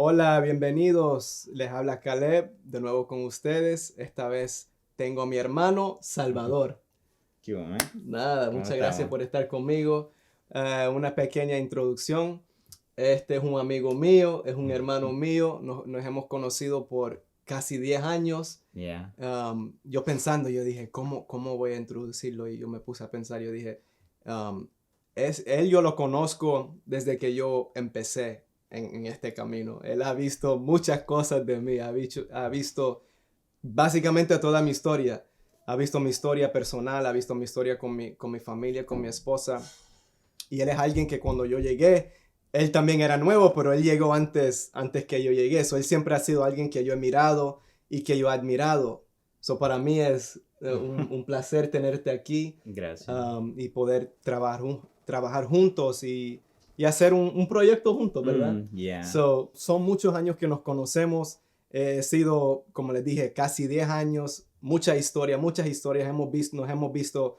Hola, bienvenidos. Les habla Caleb de nuevo con ustedes. Esta vez tengo a mi hermano Salvador. ¿Qué hubo, man? Nada, ¿Cómo muchas gracias estamos? por estar conmigo. Una pequeña introducción. Este es un amigo mío, es un hermano mío. Nos hemos conocido por casi 10 años. Yeah. Yo dije, ¿cómo voy a introducirlo? Y yo me puse a pensar, yo dije, um, él yo lo conozco desde que yo empecé en este camino. Él ha visto muchas cosas de mí, ha visto básicamente toda mi historia. Ha visto mi historia personal, ha visto mi historia con mi familia, con mi esposa. Y él es alguien que cuando yo llegué, él también era nuevo, pero él llegó antes que yo llegué. Él siempre ha sido alguien que yo he mirado y que yo he admirado. Para mí es un placer tenerte aquí Gracias. y poder trabajar juntos y hacer un proyecto juntos, ¿verdad? Yeah. Son muchos años que nos conocemos. He sido, como les dije, casi 10 años, muchas historias. Nos hemos visto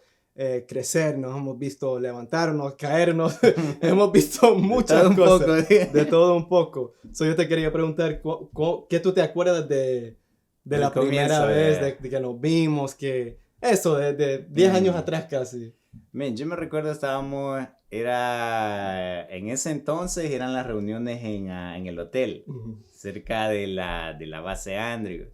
crecer, nos hemos visto levantarnos, caernos, hemos visto De muchas todo un cosas, poco. de todo un poco. Yo te quería preguntar, ¿qué tú te acuerdas de Del la primera comienzo vez, de... de que nos vimos, de 10 años atrás casi? Men, yo me recuerdo en ese entonces eran las reuniones en el hotel, Ujú. cerca de la base Andrew.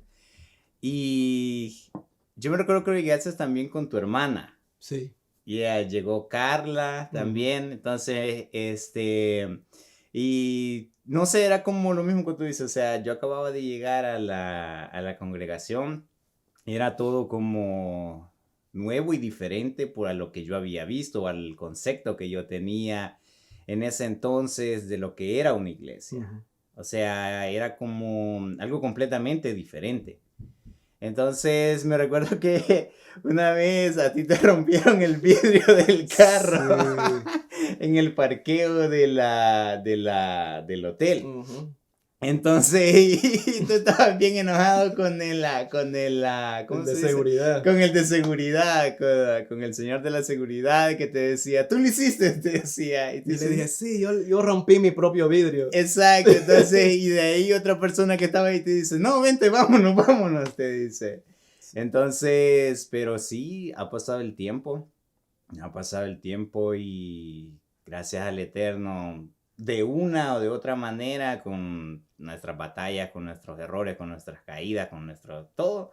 Y yo me recuerdo que llegaste también con tu hermana. Sí. Llegó Carla Ujú. también, entonces, y no sé, era como lo mismo que tú dices, o sea, yo acababa de llegar a la congregación, era todo como nuevo y diferente por a lo que yo había visto, al concepto que yo tenía en ese entonces de lo que era una iglesia. Ujú. O sea, era como algo completamente diferente. Entonces me recuerdo que una vez a ti te rompieron el vidrio del carro Sí. en el parqueo del hotel. Ujú. Entonces, y tú estabas bien enojado con El ¿cómo de se dice? seguridad. Con el de seguridad, con el señor de la seguridad que te decía, tú lo hiciste, te decía. Y tú Y le dices, dije, sí, yo rompí mi propio vidrio. exacto, entonces, y de ahí otra persona que estaba ahí te dice, no, vente, vámonos, vámonos, te dice. Entonces, pero sí, ha pasado el tiempo y gracias al Eterno, de una o de otra manera, con nuestras batallas, con nuestros errores, con nuestras caídas, con nuestro todo,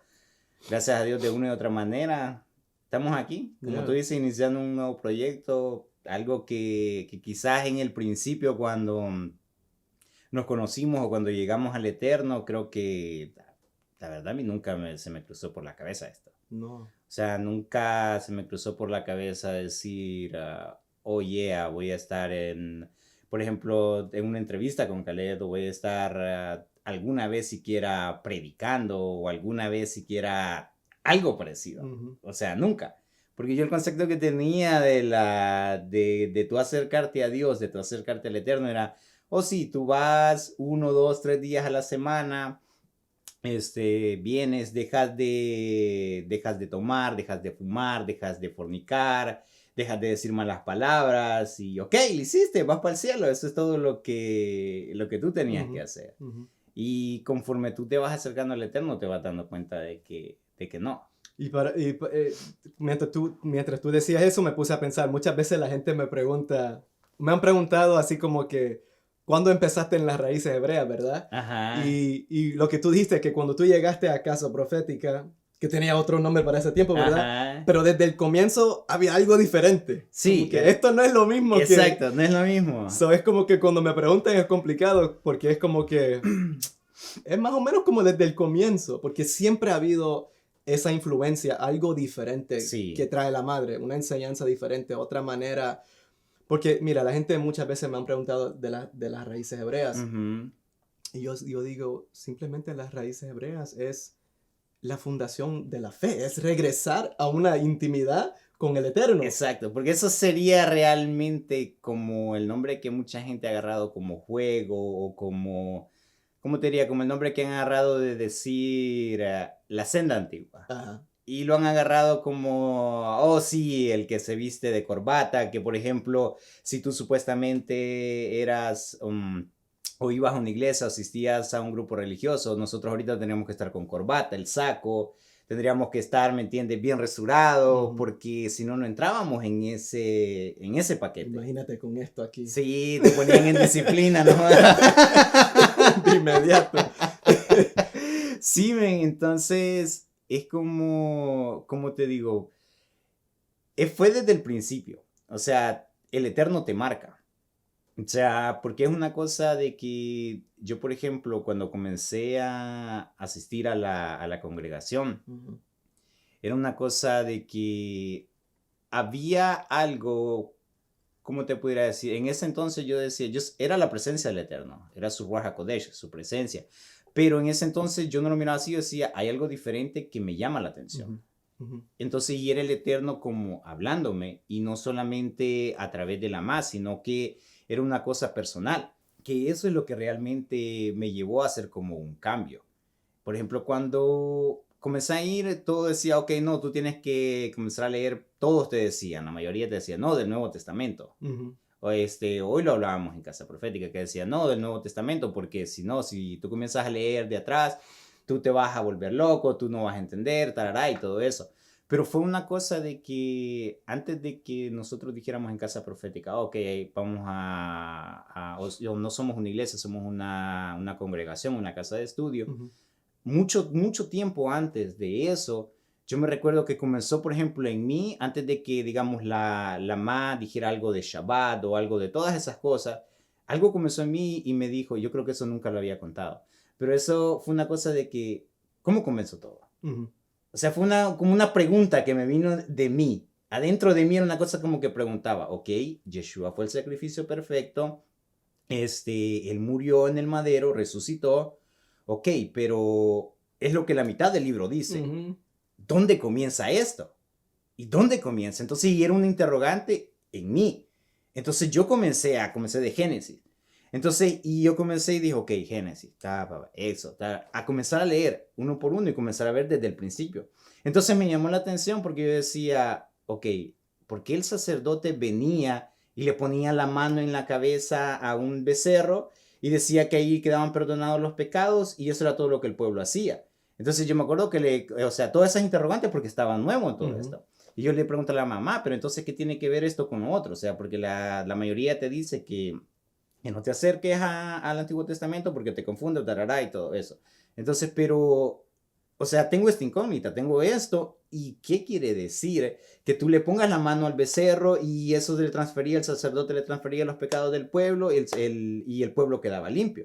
gracias a Dios de una y otra manera, estamos aquí, como tú Yeah. dices, iniciando un nuevo proyecto, algo que quizás en el principio cuando nos conocimos o cuando llegamos al Eterno, creo que la verdad a mí nunca se me cruzó por la cabeza esto. No. O sea, nunca se me cruzó por la cabeza decir, oh yeah, voy a estar por ejemplo, en una entrevista con Khaled, o voy a estar alguna vez siquiera predicando o alguna vez siquiera algo parecido. Ujú. O sea, nunca. Porque yo el concepto que tenía de tú acercarte a Dios, de tú acercarte al Eterno era, oh sí, tú vas 1, 2, 3 días a la semana, vienes, dejas de tomar, dejas de fumar, dejas de fornicar, dejas de decir malas palabras y ok, lo hiciste, vas para el cielo, eso es todo lo que tú tenías que Ujú. hacer. Ujú. Y conforme tú te vas acercando al Eterno, te vas dando cuenta de que no. Mientras tú decías eso, me puse a pensar, muchas veces la gente me han preguntado así como que, ¿cuándo empezaste en las raíces hebreas, verdad? Ajá, Y lo que tú dijiste, que cuando tú llegaste a Casa Profética, que tenía otro nombre para ese tiempo, ¿verdad? ajá. Pero desde el comienzo había algo diferente. Como Sí, que esto no es lo mismo que... exacto, no es lo mismo. Es como que cuando me preguntan es complicado, porque es como que es más o menos como desde el comienzo, porque siempre ha habido esa influencia, algo diferente que Sí. trae la madre, una enseñanza diferente, otra manera. Porque, mira, la gente muchas veces me han preguntado de las raíces hebreas, Ujú. y yo digo, simplemente las raíces hebreas es la fundación de la fe, es regresar a una intimidad con el Eterno. Exacto, porque eso sería realmente como el nombre que mucha gente ha agarrado como juego o como, ¿cómo te diría? Como el nombre que han agarrado de decir la senda antigua. Ajá. Y lo han agarrado como, oh sí, el que se viste de corbata, que por ejemplo, si tú supuestamente eras o ibas a una iglesia, asistías a un grupo religioso, nosotros ahorita teníamos que estar con corbata, el saco, tendríamos que estar, ¿me entiendes?, bien restaurados, porque si no, no entrábamos en ese paquete. Imagínate con esto aquí. Sí, te ponían en disciplina, ¿no? De inmediato. Sí, men, entonces es como te digo, fue desde el principio, o sea, el Eterno te marca. O sea, porque es una cosa de que yo, por ejemplo, cuando comencé a asistir a la congregación, era una cosa de que había algo, ¿cómo te pudiera decir? En ese entonces yo decía, era la presencia del Eterno, era su Ruach HaKodesh, su presencia. Pero en ese entonces yo no lo miraba así, yo decía, hay algo diferente que me llama la atención. Entonces, y era el Eterno como hablándome, y no solamente a través de la más, sino que era una cosa personal, que eso es lo que realmente me llevó a hacer como un cambio. Por ejemplo, cuando comencé a ir, todo decía, ok, no, tú tienes que comenzar a leer, todos te decían, la mayoría te decían, no, del Nuevo Testamento. O hoy lo hablábamos en Casa Profética, que decía, no, del Nuevo Testamento, porque si no, si tú comienzas a leer de atrás, tú te vas a volver loco, tú no vas a entender, tarará, y todo eso. Pero fue una cosa de que antes de que nosotros dijéramos en Casa Profética, ok, vamos no somos una iglesia, somos una congregación, una casa de estudio. Mucho tiempo antes de eso, yo me recuerdo que comenzó, por ejemplo, en mí, antes de que, digamos, la ma dijera algo de Shabbat o algo de todas esas cosas, algo comenzó en mí y me dijo, yo creo que eso nunca lo había contado, pero eso fue una cosa de que, ¿cómo comenzó todo? O sea, fue como una pregunta que me vino de mí. Adentro de mí era una cosa como que preguntaba, ok, Yeshua fue el sacrificio perfecto, él murió en el madero, resucitó, ok, pero es lo que la mitad del libro dice. ¿Dónde comienza esto? ¿Y dónde comienza? Entonces, y era un interrogante en mí. Entonces, yo comencé de Génesis. Entonces, y yo comencé y dije, ok, Génesis, eso, a comenzar a leer uno por uno y comenzar a ver desde el principio. Entonces me llamó la atención porque yo decía, ok, ¿por qué el sacerdote venía y le ponía la mano en la cabeza a un becerro y decía que ahí quedaban perdonados los pecados y eso era todo lo que el pueblo hacía? Entonces yo me acuerdo que o sea, todas esas interrogantes porque estaba nuevo en todo esto. Y yo le pregunté a la mamá, pero entonces, ¿qué tiene que ver esto con lo otro? O sea, porque la mayoría te dice que no te acerques al Antiguo Testamento porque te confunde, tarará y todo eso. Entonces, pero, o sea, tengo esta incógnita, tengo esto, ¿y qué quiere decir? Que tú le pongas la mano al becerro y eso le transfería, el sacerdote le transfería los pecados del pueblo y el pueblo quedaba limpio.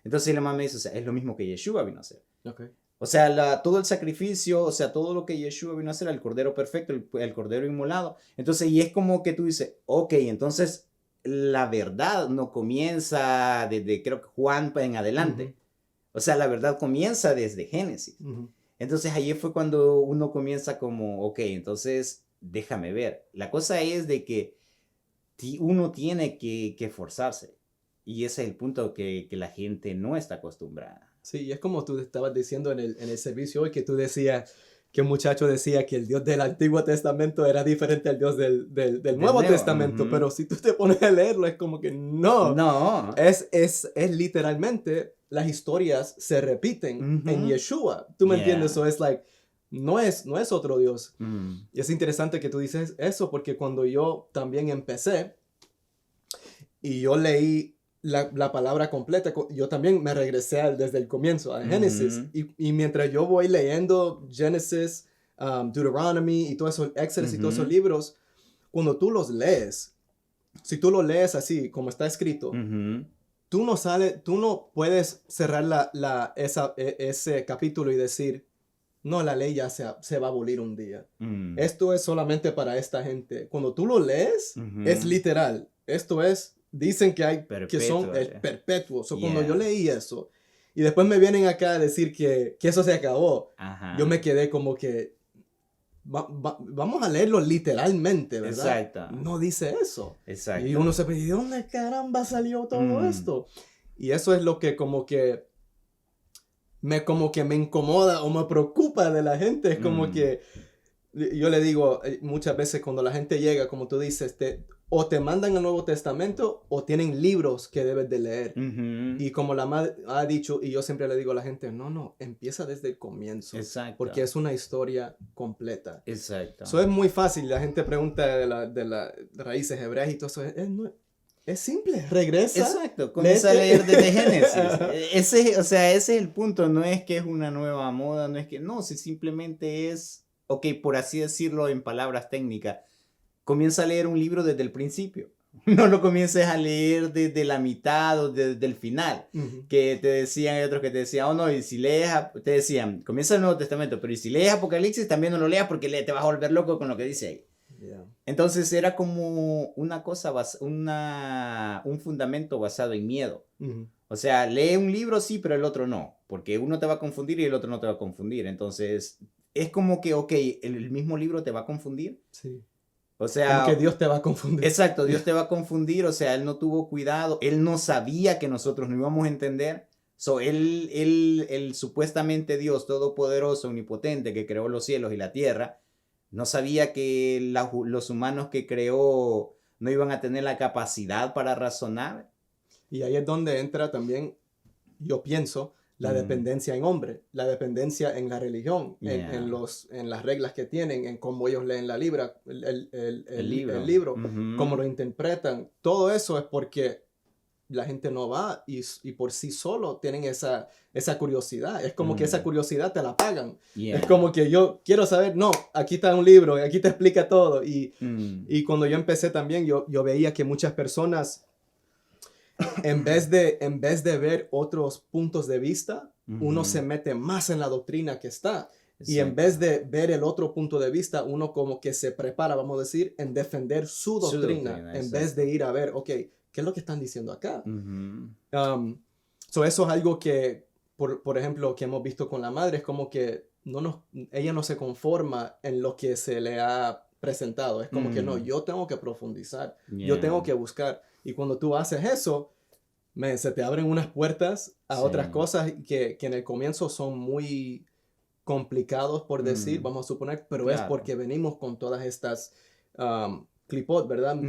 Entonces la mamá me dice, o sea, es lo mismo que Yeshua vino a hacer. O sea, todo el sacrificio, o sea, todo lo que Yeshua vino a hacer, el cordero perfecto, el cordero inmolado. Entonces, y es como que tú dices, ok, entonces la verdad no comienza desde, creo que Juan en adelante. O sea, la verdad comienza desde Génesis. Entonces, ahí fue cuando uno comienza como, ok, entonces, déjame ver. La cosa es de que uno tiene que esforzarse. Y ese es el punto que la gente no está acostumbrada. Sí, y es como tú estabas diciendo en el servicio hoy, que tú decías que un muchacho decía que el Dios del Antiguo Testamento era diferente al Dios del Nuevo Testamento, pero si tú te pones a leerlo es como que no. Es literalmente, las historias se repiten en Yeshua. ¿Tú me entiendes? So es like, no es otro Dios. Y es interesante que tú dices eso porque cuando yo también empecé y yo leí la palabra completa, yo también me regresé desde el comienzo a Génesis y mientras yo voy leyendo Génesis, Deuteronomy y todo eso, Éxodo y todos esos libros, cuando tú los lees, si tú lo lees así como está escrito, tú no puedes cerrar ese capítulo y decir, no, la ley ya se va a abolir un día. Esto es solamente para esta gente. Cuando tú lo lees, es literal. Esto es, dicen que hay que son perpetuos. So, cuando yo leí eso, y después me vienen acá a decir que eso se acabó, yo me quedé como que, vamos a leerlo literalmente, ¿verdad? Exacto. No dice eso. Exacto. Y uno se pregunta, ¿de dónde caramba salió todo esto? Y eso es lo que como que me incomoda o me preocupa de la gente. Es como que yo le digo muchas veces cuando la gente llega, como tú dices, o te mandan el Nuevo Testamento o tienen libros que debes de leer. Ujú. Y como la madre ha dicho, y yo siempre le digo a la gente, no, empieza desde el comienzo. Exacto. Porque es una historia completa. Exacto. Eso es muy fácil. La gente pregunta de las raíces hebreas y todo eso. Es simple. Regresa. Exacto. Comienza a leer léete. desde Génesis. O sea, ese es el punto. No es que es una nueva moda, no es que... No, si simplemente es... Ok, por así decirlo en palabras técnicas. Comienza a leer un libro desde el principio. No lo comiences a leer desde la mitad o desde el final. Ujú. Que te decían, hay otros que te decían, oh no, y si lees, te decían, comienza el Nuevo Testamento, pero y si lees Apocalipsis también no lo leas porque te vas a volver loco con lo que dice ahí. Yeah. Entonces era como una cosa, un fundamento basado en miedo. Ujú. O sea, lee un libro sí, pero el otro no, porque uno te va a confundir y el otro no te va a confundir. Entonces, es como que, ok, el mismo libro te va a confundir. Sí. O sea, Como que Dios te va a confundir. exacto, Dios te va a confundir, o sea, Él no tuvo cuidado, Él no sabía que nosotros no íbamos a entender. So, él supuestamente Dios todopoderoso, omnipotente, que creó los cielos y la tierra, no sabía que los humanos que creó no iban a tener la capacidad para razonar. Y ahí es donde entra también, yo pienso, la dependencia en hombre, la dependencia en la religión, Yeah. en las reglas que tienen, en cómo ellos leen la libra, el libro, Ujú. cómo lo interpretan. Todo eso es porque la gente no va y por sí solo tienen esa curiosidad. Es como que esa curiosidad te la pagan. Yeah. Es como que yo quiero saber, no, aquí está un libro y aquí te explica todo. Y cuando yo empecé también, yo veía que muchas personas, en vez de ver otros puntos de vista, uno se mete más en la doctrina que está. Y en vez de ver el otro punto de vista, uno como que se prepara, vamos a decir, en defender su doctrina en vez de ir a ver, ok, ¿qué es lo que están diciendo acá? So eso es algo que, por ejemplo, que hemos visto con la madre, es como que ella no se conforma en lo que se le ha presentado. Es como que no, yo tengo que profundizar, yo tengo que buscar. Y cuando tú haces eso, se te abren unas puertas a otras cosas que en el comienzo son muy complicados por decir, vamos a suponer, pero es porque venimos con todas estas clipot, ¿verdad?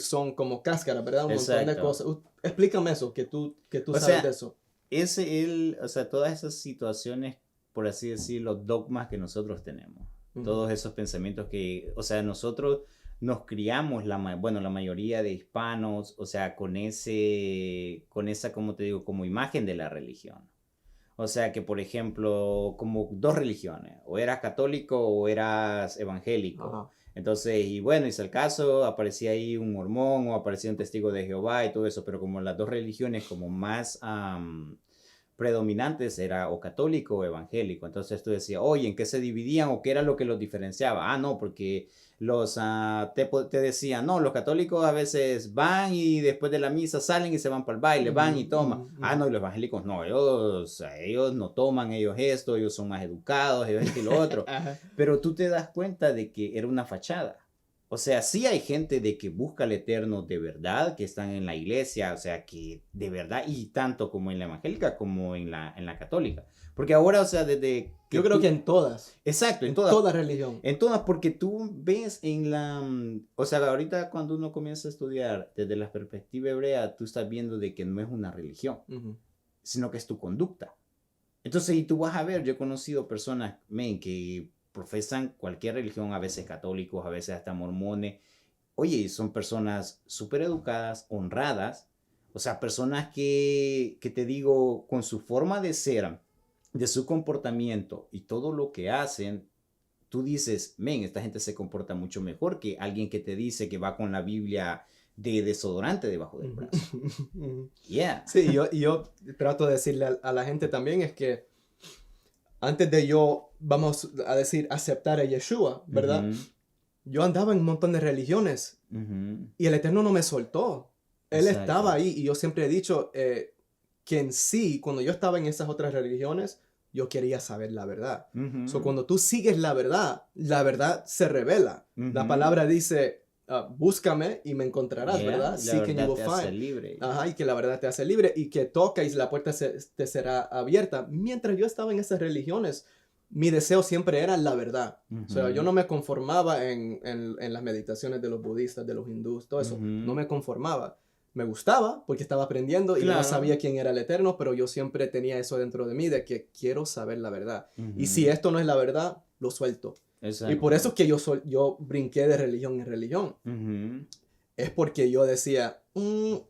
Son como cáscaras, ¿verdad? Un montón de cosas. Explícame eso, que tú sabes de eso. O sea, todas esas situaciones, por así decirlo, dogmas que nosotros tenemos. Todos esos pensamientos que, o sea, nosotros nos criamos, la mayoría de hispanos, o sea, con esa, como te digo, como imagen de la religión. O sea, que por ejemplo, como dos religiones, o eras católico o eras evangélico. Ajá. Entonces, y bueno, hice el caso, aparecía ahí un mormón o aparecía un testigo de Jehová y todo eso, pero como las dos religiones como más predominantes era o católico o evangélico. Entonces tú decías, oye, ¿en qué se dividían o qué era lo que los diferenciaba? Ah, no, porque te decían, no, los católicos a veces van y después de la misa salen y se van para el baile, van y toman. Ah, no, y los evangélicos no, ellos no toman, ellos esto, ellos son más educados, ellos esto y lo otro. Pero tú te das cuenta de que era una fachada. O sea, sí hay gente de que busca al Eterno de verdad, que están en la iglesia, o sea, que de verdad, y tanto como en la evangélica como en la católica. Porque ahora, o sea, desde... Yo creo que en todas. Exacto, en toda religión. En todas, porque tú ves o sea, ahorita cuando uno comienza a estudiar desde la perspectiva hebrea, tú estás viendo de que no es una religión, sino que es tu conducta. Entonces, y tú vas a ver, yo he conocido personas, que profesan cualquier religión, a veces católicos, a veces hasta mormones. Oye, son personas súper educadas, honradas, o sea, personas que te digo, con su forma de ser, de su comportamiento y todo lo que hacen, tú dices, esta gente se comporta mucho mejor que alguien que te dice que va con la Biblia de desodorante debajo del brazo. Yeah. Sí, yo trato de decirle a la gente también es que antes de yo, vamos a decir, aceptar a Yeshua, ¿verdad? Yo andaba en un montón de religiones y el Eterno no me soltó. Él estaba ahí y yo siempre he dicho que en sí, cuando yo estaba en esas otras religiones, yo quería saber la verdad. So, cuando tú sigues la verdad se revela. La palabra dice, búscame y me encontrarás, ¿verdad? La verdad te hace libre. Ajá, y que la verdad te hace libre y que toca y la puerta te será abierta. Mientras yo estaba en esas religiones, mi deseo siempre era la verdad. O sea, yo Ujú. no me conformaba en las meditaciones de los budistas, de los hindús, todo eso. No Ujú. me conformaba. Me gustaba porque estaba aprendiendo y yo no Claro. sabía quién era el Eterno, pero yo siempre tenía eso dentro de mí de que quiero saber la verdad. Y si Ujú. esto no es la verdad, lo suelto. Y por eso Exacto. es que yo brinqué de religión en religión. Ujú. Es porque yo decía,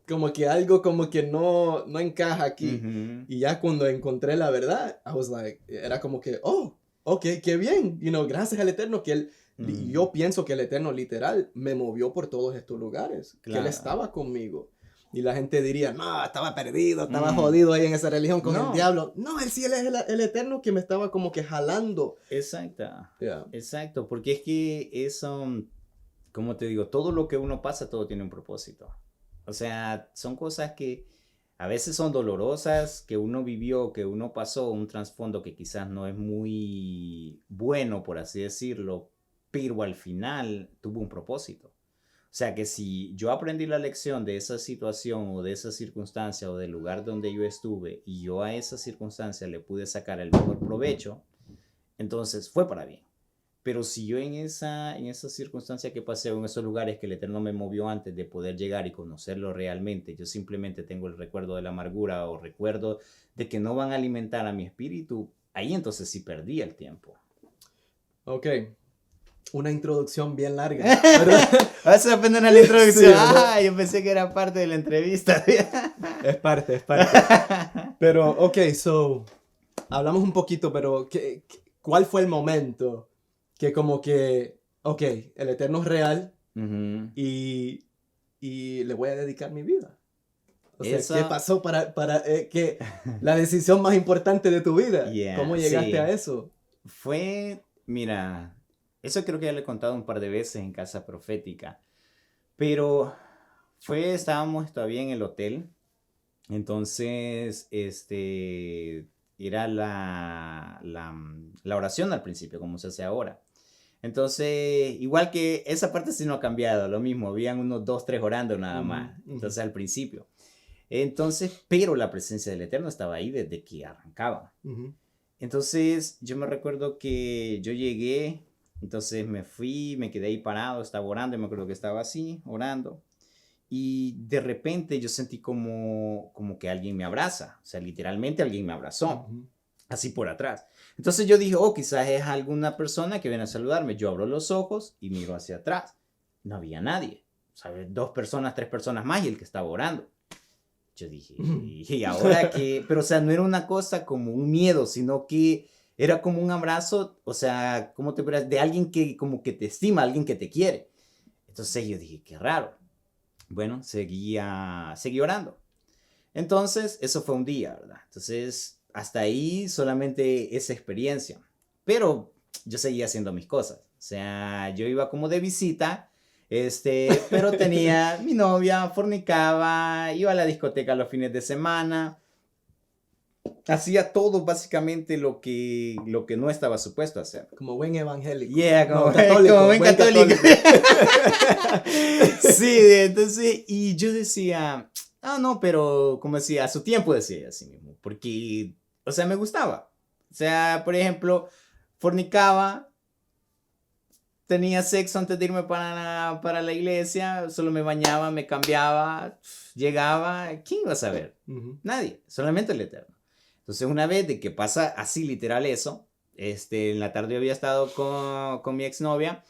como que algo como que no encaja aquí. Ujú. Y ya cuando encontré la verdad, I was like, era como que, oh, ok, qué bien. Gracias al Eterno que Ujú. yo pienso que el Eterno literal me movió por todos estos lugares, que Él Claro. estaba conmigo. Y la gente diría, no, estaba perdido, estaba Mm. jodido ahí en esa religión con el No, diablo. No, Él es el Eterno que me estaba como que jalando. exacto. Yeah. Exacto, porque es que eso, como te digo, todo lo que uno pasa, todo tiene un propósito. O sea, son cosas que a veces son dolorosas, que uno vivió, que uno pasó, un trasfondo que quizás no es muy bueno, por así decirlo, pero al final tuvo un propósito. O sea que si yo aprendí la lección de esa situación o de esa circunstancia o del lugar donde yo estuve y yo a esa circunstancia le pude sacar el mejor provecho, entonces fue para bien. Pero si yo en esa circunstancia que pasé o en esos lugares que el Eterno me movió antes de poder llegar y conocerlo realmente, yo simplemente tengo el recuerdo de la amargura o recuerdo de que no van a alimentar a mi espíritu, ahí entonces sí perdí el tiempo. Ok, una introducción bien larga, ¿verdad? Vas a aprender la introducción. Sí, ¿verdad? Yo pensé que era parte de la entrevista. Es parte, es parte. Pero, ok, so, hablamos un poquito, pero ¿cuál fue el momento que como que, ok, el Eterno es real Ujú. y, y le voy a dedicar mi vida? O sea, ¿qué Eso, pasó para que la decisión más importante de tu vida? ¿Cómo yeah, llegaste a sí. eso? Mira, eso creo que ya lo he contado un par de veces en Casa Profética, pero estábamos todavía en el hotel, entonces, era la oración al principio, como se hace ahora. Entonces, igual que esa parte sí no ha cambiado, lo mismo, habían unos 2, 3 orando nada Ujú, más, ujú, entonces al principio. Entonces, pero la presencia del Eterno estaba ahí desde que arrancaba. ujú, Entonces, yo me recuerdo que yo llegué, entonces me fui, me quedé ahí parado, estaba orando, y me acuerdo que estaba así, orando. Y de repente yo sentí como que alguien me abraza, o sea, literalmente alguien me abrazó, ujú. así por atrás. Entonces yo dije, oh, quizás es alguna persona que viene a saludarme. Yo abro los ojos y miro hacia atrás. No había nadie, ¿sabes? 2 personas, 3 personas más y el que estaba orando. Yo dije, ¿y ahora qué? Pero, o sea, no era una cosa como un miedo, sino que era como un abrazo, o sea, ¿cómo te verás? De alguien que como que te estima, alguien que te quiere. Entonces yo dije, qué raro. Bueno, seguí orando. Entonces, eso fue un día, ¿verdad? Entonces, hasta ahí solamente esa experiencia. Pero yo seguía haciendo mis cosas. O sea, yo iba como de visita, pero tenía mi novia, fornicaba, iba a la discoteca los fines de semana, hacía todo básicamente lo que no estaba supuesto a hacer. Como buen evangélico. Yeah, No, como católico, buen buen católico. católico. Sí, entonces, y yo decía, no, pero como decía, a su tiempo decía así mismo, porque, o sea, me gustaba. O sea, por ejemplo, fornicaba, tenía sexo antes de irme para la iglesia, solo me bañaba, me cambiaba, llegaba, ¿quién iba a saber? Ujú. Nadie, solamente el Eterno. Entonces, una vez de que pasa así literal eso, en la tarde yo había estado con mi exnovia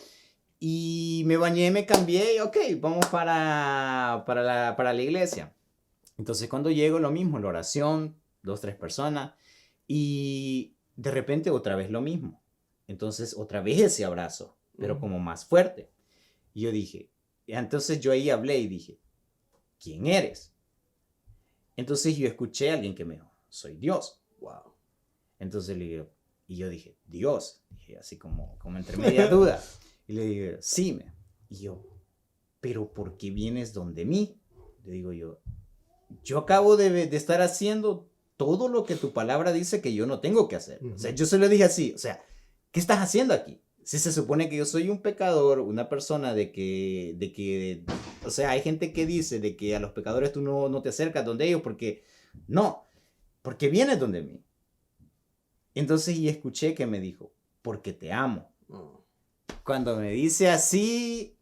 y me bañé, me cambié y ok, vamos para la iglesia. Entonces, cuando llego, lo mismo, la oración, 2, 3 personas y de repente otra vez lo mismo. Entonces, otra vez ese abrazo, pero Ujú. como más fuerte. Y yo dije, entonces yo ahí hablé y dije, ¿quién eres? Entonces yo escuché a alguien que me dijo, soy Dios. Wow. Entonces le digo, y yo dije, Dios, dije, así como entre media duda. Y le digo, sí, y yo, pero ¿por qué vienes donde mí? Le digo yo acabo de estar haciendo todo lo que tu palabra dice que yo no tengo que hacer. O sea, Ujú. yo se lo dije así, o sea, ¿qué estás haciendo aquí? Si se supone que yo soy un pecador, una persona o sea, hay gente que dice de que a los pecadores tú no te acercas donde ellos porque, no, porque vienes donde mí. Entonces, y escuché que me dijo, porque te amo. Oh. Cuando me dice así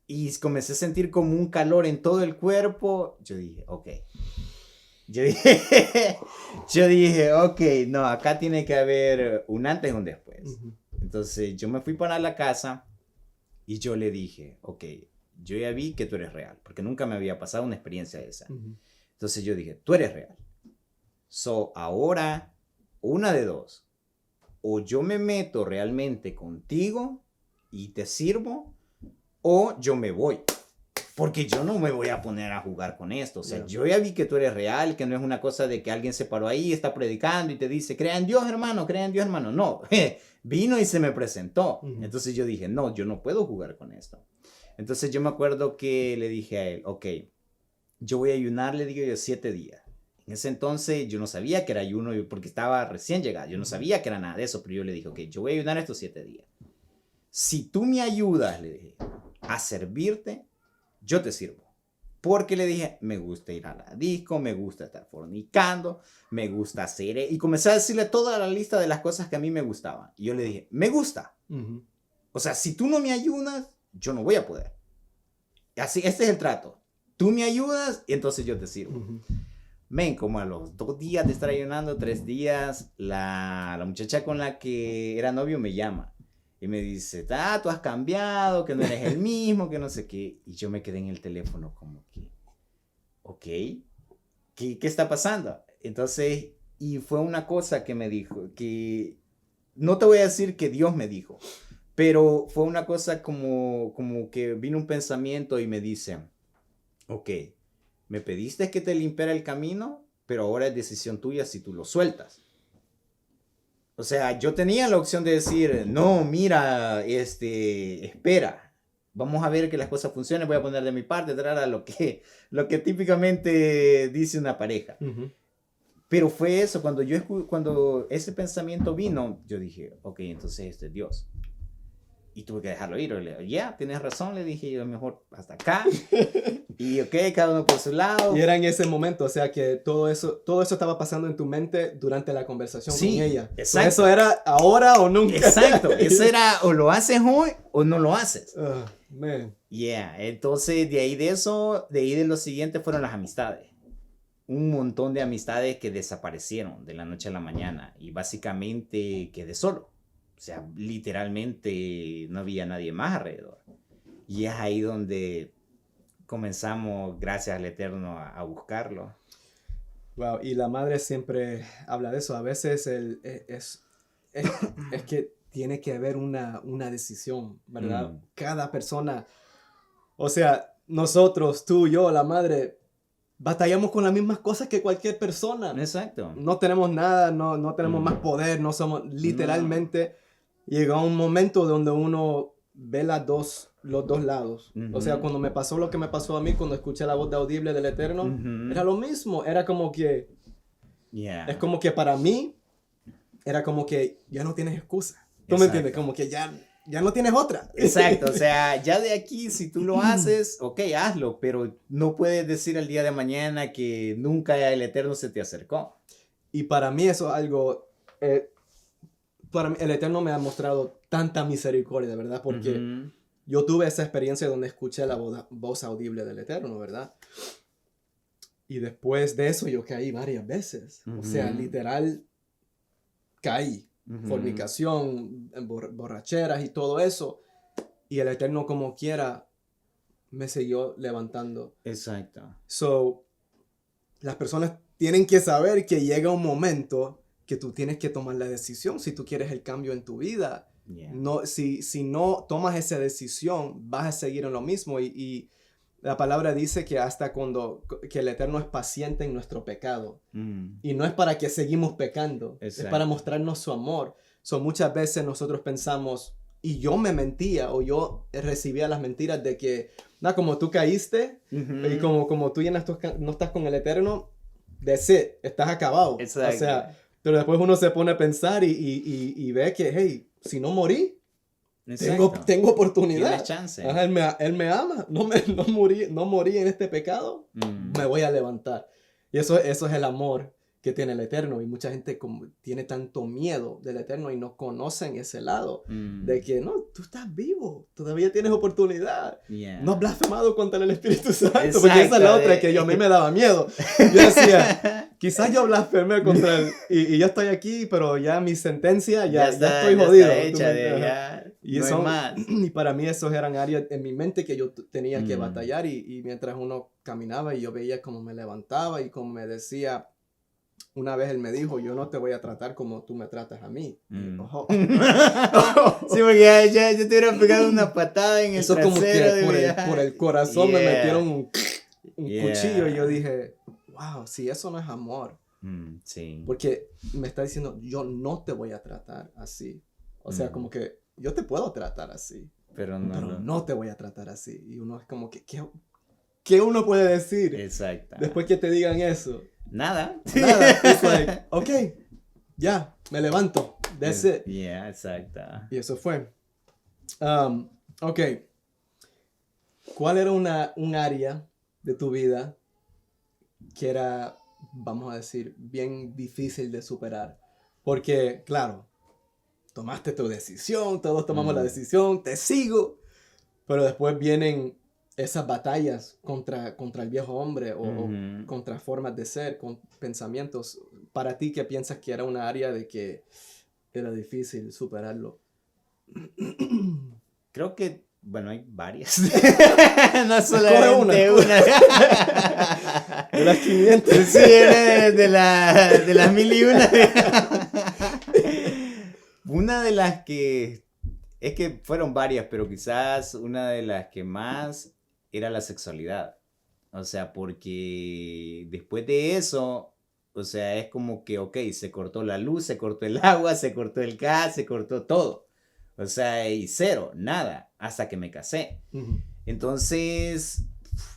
y comencé a sentir como un calor en todo el cuerpo, yo dije, ok. Yo dije, ok, no, acá tiene que haber un antes y un después. Uh-huh. Entonces yo me fui para la casa y yo le dije, ok, yo ya vi que tú eres real, porque nunca me había pasado una experiencia de esa. Uh-huh. Entonces yo dije, tú eres real. So, ahora, una de dos. O yo me meto realmente contigo y te sirvo, o yo me voy. Porque yo no me voy a poner a jugar con esto. O sea, yo ya vi que tú eres real, que no es una cosa de que alguien se paró ahí, está predicando y te dice, crea en Dios, hermano, crea en Dios, hermano. No, vino y se me presentó. Uh-huh. Entonces yo dije, no, yo no puedo jugar con esto. Entonces yo me acuerdo que le dije a él, ok, yo voy a ayunar, le digo yo, 7 días. En ese entonces yo no sabía que era ayuno porque estaba recién llegado. Yo no sabía que era nada de eso, pero yo le dije, ok, yo voy a ayunar estos 7 días. Si tú me ayudas, le dije, a servirte, yo te sirvo. Porque le dije, me gusta ir a la disco, me gusta estar fornicando, me gusta hacer... Y comencé a decirle toda la lista de las cosas que a mí me gustaban. Y yo le dije, me gusta. Uh-huh. O sea, si tú no me ayudas, yo no voy a poder. Así, este es el trato. Tú me ayudas y entonces yo te sirvo. Uh-huh. Men, como a los 2 días de estar ayunando, 3 días, la muchacha con la que era novio me llama. Y me dice, tú has cambiado, que no eres el mismo, que no sé qué. Y yo me quedé en el teléfono como que, ok, ¿qué está pasando? Entonces, y fue una cosa que me dijo, que no te voy a decir que Dios me dijo, pero fue una cosa como que vino un pensamiento y me dice, ok, me pediste que te limpiara el camino, pero ahora es decisión tuya si tú lo sueltas. O sea, yo tenía la opción de decir, no, mira, espera, vamos a ver que las cosas funcionen, voy a poner de mi parte, lo que típicamente dice una pareja. Uh-huh. Pero fue eso, cuando ese pensamiento vino, yo dije, ok, entonces esto es Dios. Y tuve que dejarlo ir. Tienes razón, le dije, yo mejor hasta acá. Y ok, cada uno por su lado. Y era en ese momento, o sea que todo eso estaba pasando en tu mente durante la conversación con ella. Exacto. Eso era ahora o nunca. Exacto, eso era o lo haces hoy o no lo haces. Man. Entonces de ahí de lo siguiente fueron las amistades. Un montón de amistades que desaparecieron de la noche a la mañana y básicamente quedé solo. O sea, literalmente no había nadie más alrededor. Y es ahí donde comenzamos, gracias al Eterno, a buscarlo. Wow, y la madre siempre habla de eso. A veces es que tiene que haber una decisión, ¿verdad? Cada persona, o sea, nosotros, tú, yo, la madre, batallamos con las mismas cosas que cualquier persona. Exacto. No tenemos nada, no tenemos más poder, no somos, literalmente, llega un momento donde uno ve los dos lados. O sea, cuando me pasó lo que me pasó a mí, cuando escuché la voz de audible del Eterno, era lo mismo, era como que, es como que para mí, era como que ya no tienes excusa. ¿Tú me entiendes? Como que ya no tienes otra. Exacto, o sea, ya de aquí, si tú lo haces, ok, hazlo, pero no puedes decir el día de mañana que nunca el Eterno se te acercó. Y para mí eso es algo, para mí, el Eterno me ha mostrado tanta misericordia, ¿verdad? Porque yo tuve esa experiencia donde escuché la voz audible del Eterno, ¿verdad? Y después de eso yo caí varias veces. O sea, literal, caí. Fornicación, borracheras y todo eso. Y el Eterno como quiera me siguió levantando. Exacto. So, las personas tienen que saber que llega un momento que tú tienes que tomar la decisión si tú quieres el cambio en tu vida. No, si no tomas esa decisión, vas a seguir en lo mismo. Y la palabra dice que hasta que el Eterno es paciente en nuestro pecado. Y no es para que seguimos pecando. Exacto. Es para mostrarnos su amor. Muchas veces nosotros pensamos, y yo me mentía, o yo recibía las mentiras de que, como tú caíste, y como tú ya no estás con el Eterno, estás acabado. Exacto. O sea, pero después uno se pone a pensar y ve que, hey, si no morí, tengo oportunidad. Tienes chance. Ajá, él me ama. No morí en este pecado. Me voy a levantar. Y eso es el amor que tiene el Eterno, y mucha gente como tiene tanto miedo del Eterno y no conocen ese lado de que no, tú estás vivo, todavía tienes oportunidad, no has blasfemado contra el Espíritu Santo. Exacto, porque esa es la otra que a mí me daba miedo. Yo decía, quizás yo blasfemé contra él y ya estoy aquí, pero ya mi sentencia ya estoy jodido. Está hecha y, no más. Y para mí esos eran áreas en mi mente que yo tenía que batallar, y mientras uno caminaba y yo veía cómo me levantaba y cómo me decía. Una vez él me dijo, yo no te voy a tratar como tú me tratas a mí. Oh. Sí, porque ya te hubiera pegado una patada en el eso trasero. Como que por el corazón me metieron un cuchillo, y yo dije, wow, si eso no es amor. Sí. Porque me está diciendo, yo no te voy a tratar así. O sea, como que yo te puedo tratar así, pero no te voy a tratar así. Y uno es como que, ¿qué uno puede decir? Exacto. Después que te digan eso. Nada. It's like, ok, ya, me levanto. That's it. Yeah, exacto. Y eso fue. Ok. ¿Cuál era un área de tu vida que era, vamos a decir, bien difícil de superar? Porque, claro, tomaste tu decisión, todos tomamos la decisión, te sigo, pero después vienen esas batallas contra el viejo hombre o contra formas de ser, con pensamientos. Para ti, ¿qué piensas que era una área de que era difícil superarlo? Creo que, bueno, hay varias. No solamente una. De las 500. Sí, de las 1001. Una de las que, es que fueron varias, pero quizás una de las que más era la sexualidad. O sea, porque después de eso, o sea, es como que, ok, se cortó la luz, se cortó el agua, se cortó el gas, se cortó todo. O sea, y cero, nada, hasta que me casé. Entonces,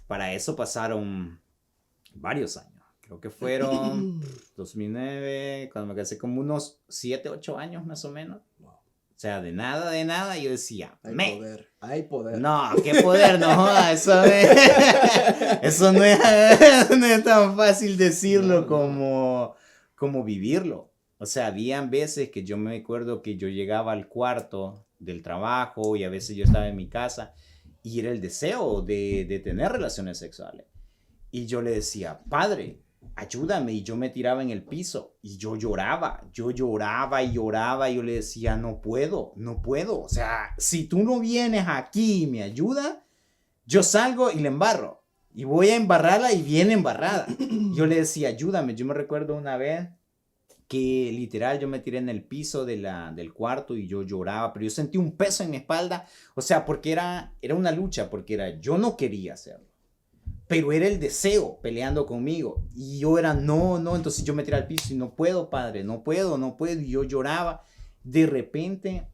para eso pasaron varios años. Creo que fueron 2009, cuando me casé, como unos 7, 8 años más o menos. O sea, de nada, yo decía, hay poder. No, qué poder, no joda, eso no es tan fácil decirlo como vivirlo. O sea, habían veces que yo me acuerdo que yo llegaba al cuarto del trabajo y a veces yo estaba en mi casa y era el deseo de tener relaciones sexuales. Y yo le decía, Padre, ayúdame, y yo me tiraba en el piso y yo lloraba y yo le decía, no puedo, o sea, si tú no vienes aquí y me ayudas, yo salgo y le embarro y voy a embarrarla y viene embarrada. Yo le decía, ayúdame. Yo me recuerdo una vez que literal yo me tiré en el piso del cuarto y yo lloraba, pero yo sentí un peso en mi espalda, o sea, porque era una lucha, porque yo no quería hacerlo. Pero era el deseo peleando conmigo. Y yo era, no. Entonces yo me tiré al piso y no puedo, Padre, no puedo. Y yo lloraba. De repente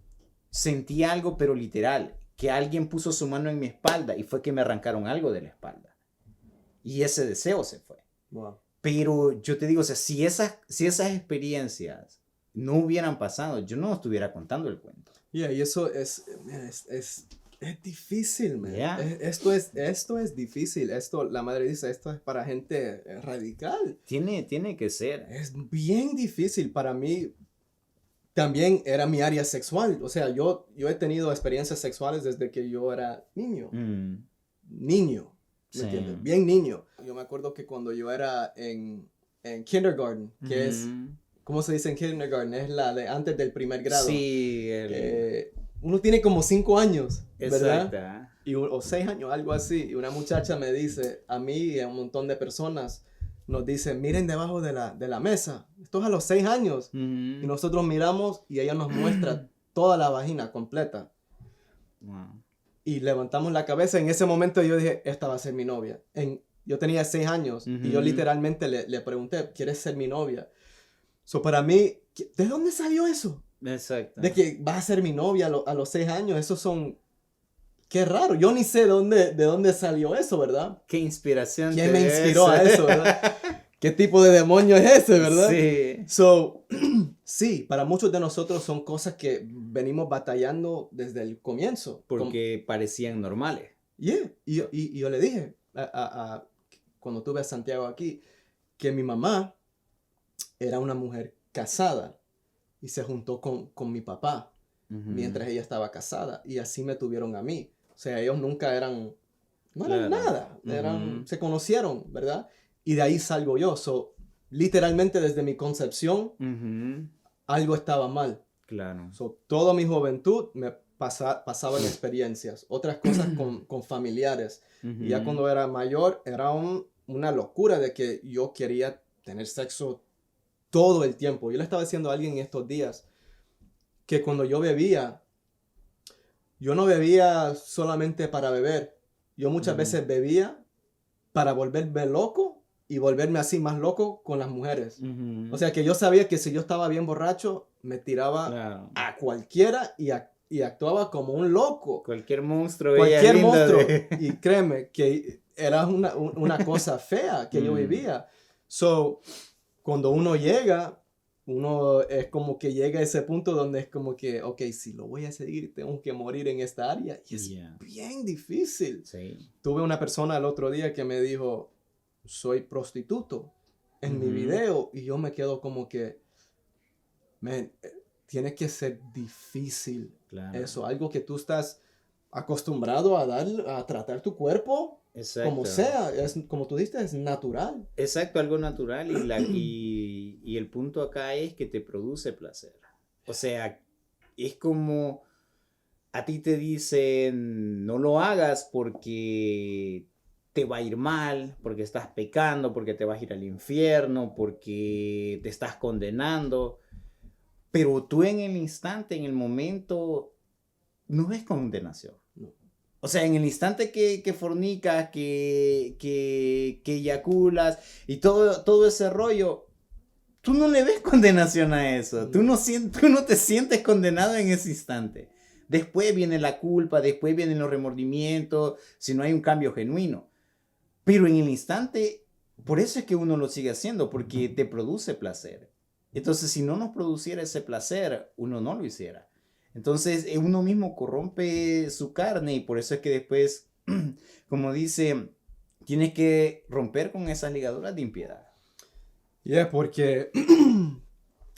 sentí algo, pero literal, que alguien puso su mano en mi espalda y fue que me arrancaron algo de la espalda. Y ese deseo se fue. Wow. Pero yo te digo, o sea, si esas experiencias no hubieran pasado, yo no estuviera contando el cuento. Y eso es difícil, man. Yeah. Esto es difícil. La madre dice, esto es para gente radical. Tiene que ser. Es bien difícil. Para mí también era mi área sexual. O sea, yo he tenido experiencias sexuales desde que yo era niño. Niño. ¿Me entiendes? Bien niño. Yo me acuerdo que cuando yo era en kindergarten, que es, ¿cómo se dice en kindergarten? Es la de antes del primer grado. Sí. Uno tiene como 5 años, ¿verdad? Exacto. O 6 años, algo así. Y una muchacha me dice, a mí y a un montón de personas, nos dice, miren debajo de la mesa. Esto es a los 6 años. Y nosotros miramos y ella nos muestra toda la vagina completa. Wow. Y levantamos la cabeza. En ese momento yo dije, esta va a ser mi novia. Yo tenía 6 años y yo literalmente le pregunté, ¿quieres ser mi novia? Para mí, ¿de dónde salió eso? Exacto. De que vas a ser mi novia a los 6 años. Eso son... Qué raro. Yo ni sé de dónde salió eso, ¿verdad? Qué inspiración. ¿Quién me inspiró a eso, verdad? ¿Qué tipo de demonio es ese, verdad? Sí. Sí, para muchos de nosotros son cosas que venimos batallando desde el comienzo. Porque parecían normales. Yeah. Y yo le dije, cuando tuve a Santiago aquí, que mi mamá era una mujer casada y se juntó con mi papá mientras ella estaba casada y así me tuvieron a mí. O sea, ellos nunca eran, no eran Claro. nada, se conocieron, ¿verdad? Y de ahí salgo yo. So, literalmente desde mi concepción, algo estaba mal. Claro. So, toda mi juventud me pasaba en experiencias, otras cosas con familiares. Y ya cuando era mayor, era una locura de que yo quería tener sexo todo el tiempo. Yo le estaba diciendo a alguien en estos días que cuando yo bebía, yo no bebía solamente para beber. Yo muchas veces bebía para volverme loco y volverme así más loco con las mujeres. O sea que yo sabía que si yo estaba bien borracho, me tiraba a cualquiera y actuaba como un loco. Cualquier monstruo. Cualquier monstruo. Y créeme que era una cosa fea que yo vivía. So, cuando uno llega, uno es como que llega a ese punto donde es como que, ok, si lo voy a seguir, tengo que morir en esta área. Y es bien difícil. Sí. Tuve una persona el otro día que me dijo, soy prostituto en mi video. Y yo me quedo como que, man, tiene que ser difícil. Claro. Eso, algo que tú estás acostumbrado a tratar tu cuerpo. Exacto. Como sea, es, como tú dices, es natural. Exacto, algo natural y el punto acá es que te produce placer. O sea, es como a ti te dicen no lo hagas porque te va a ir mal, porque estás pecando, porque te vas a ir al infierno, porque te estás condenando. Pero tú en el instante, en el momento, no ves condenación. No. O sea, en el instante que fornicas, que eyaculas y todo ese rollo, tú no le ves condenación a eso. Tú no te sientes condenado en ese instante. Después viene la culpa, después vienen los remordimientos, si no hay un cambio genuino. Pero en el instante, por eso es que uno lo sigue haciendo, porque te produce placer. Entonces, si no nos produciera ese placer, uno no lo hiciera. Entonces, uno mismo corrompe su carne y por eso es que después, como dice, tienes que romper con esas ligaduras de impiedad. Porque,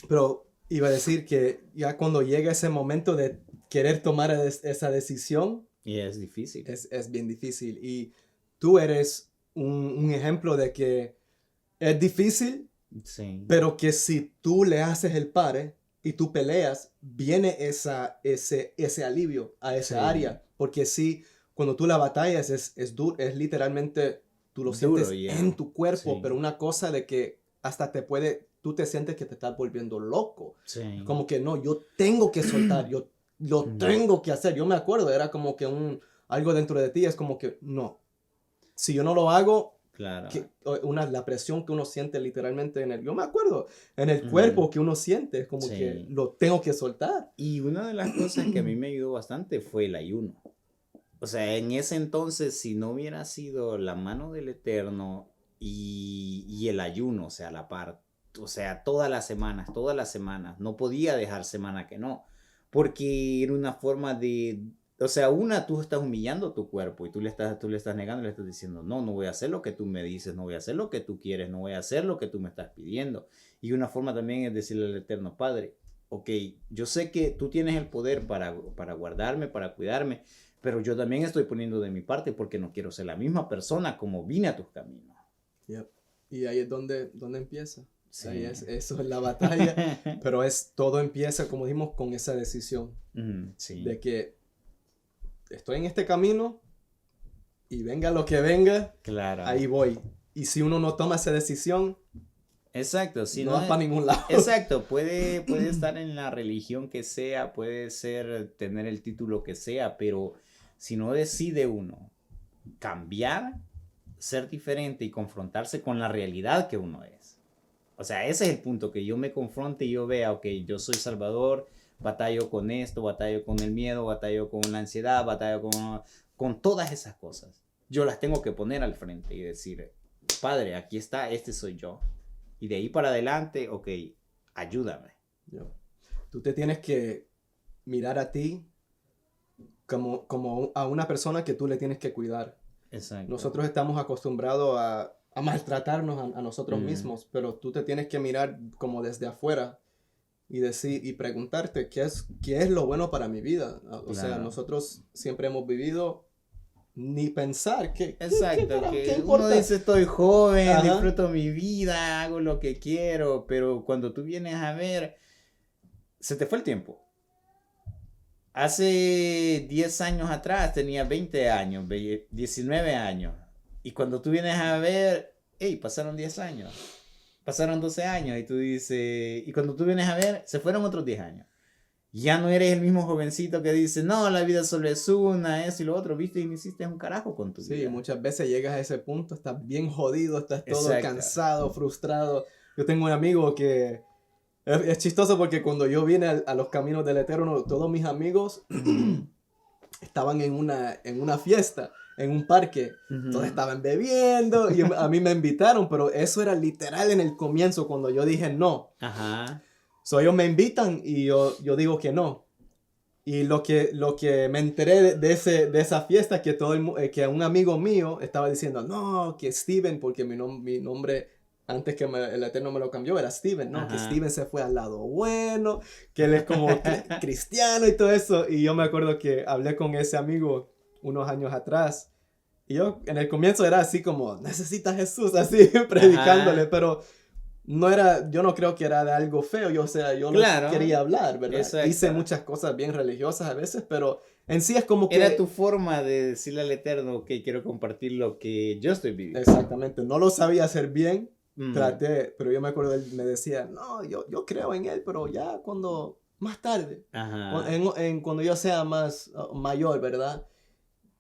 pero iba a decir que ya cuando llega ese momento de querer tomar esa decisión, y es difícil. Es bien difícil. Y tú eres un ejemplo de que es difícil, sí, pero que si tú le haces el pare y tú peleas, viene ese alivio a esa área. Porque sí, cuando tú la batallas es duro, es literalmente, tú lo sientes en tu cuerpo, pero una cosa de que hasta tú te sientes que te estás volviendo loco. Sí. Como que no, yo tengo que soltar, yo lo tengo que hacer. Yo me acuerdo, era como que algo dentro de ti es como que no. Si yo no lo hago, claro, la presión que uno siente literalmente yo me acuerdo, en el cuerpo que uno siente, es como que lo tengo que soltar. Y una de las cosas que a mí me ayudó bastante fue el ayuno. O sea, en ese entonces, si no hubiera sido la mano del Eterno y el ayuno, o sea, la par, o sea, todas las semanas, no podía dejar semana que no, porque era una forma de, o sea, tú estás humillando tu cuerpo y tú le estás negando, le estás diciendo, no voy a hacer lo que tú me dices, no voy a hacer lo que tú quieres, no voy a hacer lo que tú me estás pidiendo. Y una forma también es decirle al Eterno, Padre, ok, yo sé que tú tienes el poder para guardarme, para cuidarme, pero yo también estoy poniendo de mi parte porque no quiero ser la misma persona como vine a tus caminos. Yep. Y ahí es donde empieza. Sí. Ahí eso es la batalla, pero todo empieza, como dijimos, con esa decisión. Sí. De que estoy en este camino y venga lo que venga, claro, ahí voy. Y si uno no toma esa decisión, exacto, si no va para ningún lado. Exacto, puede estar en la religión que sea, puede tener el título que sea, pero si no decide uno cambiar, ser diferente y confrontarse con la realidad que uno es. O sea, ese es el punto, que yo me confronte y yo vea, ok, yo soy Salvador, batallo con esto, batallo con el miedo, batallo con la ansiedad, batallo con todas esas cosas. Yo las tengo que poner al frente y decir, Padre, aquí está, este soy yo. Y de ahí para adelante, ok, ayúdame. Tú te tienes que mirar a ti como a una persona que tú le tienes que cuidar. Exacto. Nosotros estamos acostumbrados a a maltratarnos a nosotros Mm. mismos, pero tú te tienes que mirar como desde afuera y decir y preguntarte qué es lo bueno para mi vida. O sea, Claro. nosotros siempre hemos vivido ni pensar Exacto, qué que uno importa. dice estoy joven, Ajá. disfruto mi vida, hago lo que quiero, pero cuando tú vienes a ver, se te fue el tiempo. Hace 10 años atrás tenía 20 años, 19 años. Y cuando tú vienes a ver, hey, pasaron 10 años, pasaron 12 años y tú dices, y cuando tú vienes a ver, se fueron otros 10 años. Ya no eres el mismo jovencito que dice, no, la vida solo es una, eso y lo otro, viste, y no hiciste un carajo con tu Sí, vida. muchas veces llegas a ese punto, estás bien jodido, estás todo Exacto. cansado, frustrado. Yo tengo un amigo que es chistoso porque cuando yo vine a los caminos del Eterno, todos mis amigos estaban en una fiesta, en un parque. Todos estaban bebiendo y a mí me invitaron, pero eso era literal en el comienzo cuando yo dije no. Ajá. So, ellos me invitan y yo digo que no. Y lo que me enteré de esa fiesta, que un amigo mío estaba diciendo, no, que Steven, porque mi nombre, antes que el Eterno me lo cambió, era Steven, no, que Ajá. Steven se fue al lado bueno, que él es como cristiano y todo eso. Y yo me acuerdo que hablé con ese amigo unos años atrás. Y yo en el comienzo era así como, necesita Jesús, así predicándole, Ajá. pero yo no creo que era de algo feo, yo Claro. no quería hablar, ¿verdad? Exacto. Hice muchas cosas bien religiosas a veces, pero en sí es como que... Era tu forma de decirle al Eterno que quiero compartir lo que yo estoy viviendo. Exactamente, no lo sabía hacer bien, Mm. traté, pero yo me acuerdo, él me decía, no, yo creo en él, pero ya más tarde, Ajá. cuando yo sea más mayor, ¿verdad?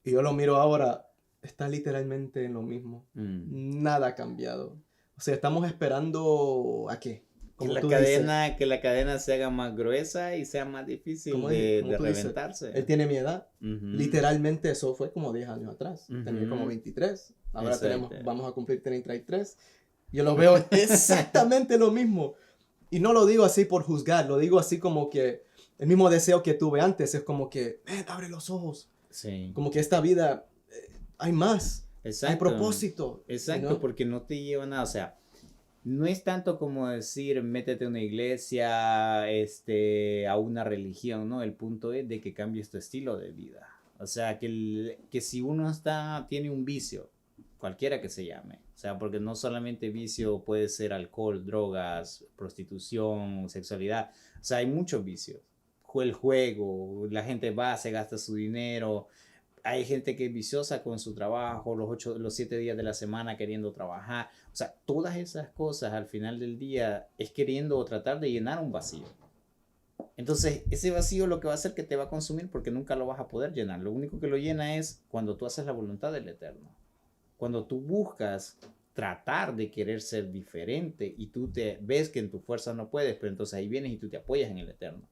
Y yo lo miro ahora, está literalmente en lo mismo, Mm. nada ha cambiado. O sea, estamos esperando ¿a qué? Que Como la tú dices. cadena se haga más gruesa y sea más difícil Como de tú dices, reventarse. él tiene mi edad. Ujú. Literalmente eso fue como 10 años atrás. Tenía como Ujú. 23. Ahora Exacto. vamos a cumplir 33. Yo lo veo exactamente lo mismo. Y no lo digo así por juzgar, lo digo así como que el mismo deseo que tuve antes es como que, abre los ojos. Sí. Como que esta vida hay más, hay Exacto. propósito. Exacto, ¿no? porque no te lleva a nada. O sea, no es tanto como decir métete a una iglesia, a una religión, ¿no? El punto es de que cambies tu estilo de vida. O sea, que si uno tiene un vicio, cualquiera que se llame, o sea, porque no solamente vicio puede ser alcohol, drogas, prostitución, sexualidad, o sea, hay muchos vicios. El juego, la gente va, se gasta su dinero, hay gente que es viciosa con su trabajo, los 7 días de la semana queriendo trabajar. O sea, todas esas cosas al final del día es queriendo tratar de llenar un vacío. Entonces, ese vacío lo que va a hacer que te va a consumir porque nunca lo vas a poder llenar. Lo único que lo llena es cuando tú haces la voluntad del Eterno. Cuando tú buscas tratar de querer ser diferente y tú te ves que en tu fuerza no puedes, pero entonces ahí vienes y tú te apoyas en el Eterno.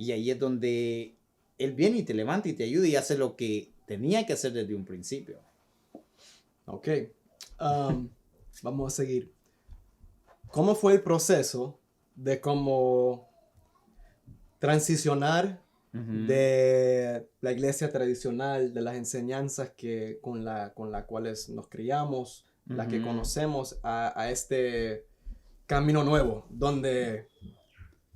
Y ahí es donde Él viene y te levanta y te ayuda y hace lo que tenía que hacer desde un principio. Ok. Vamos a seguir. ¿Cómo fue el proceso de cómo transicionar de la iglesia tradicional, de las enseñanzas con las cuales nos criamos, las que conocemos, a este camino nuevo, donde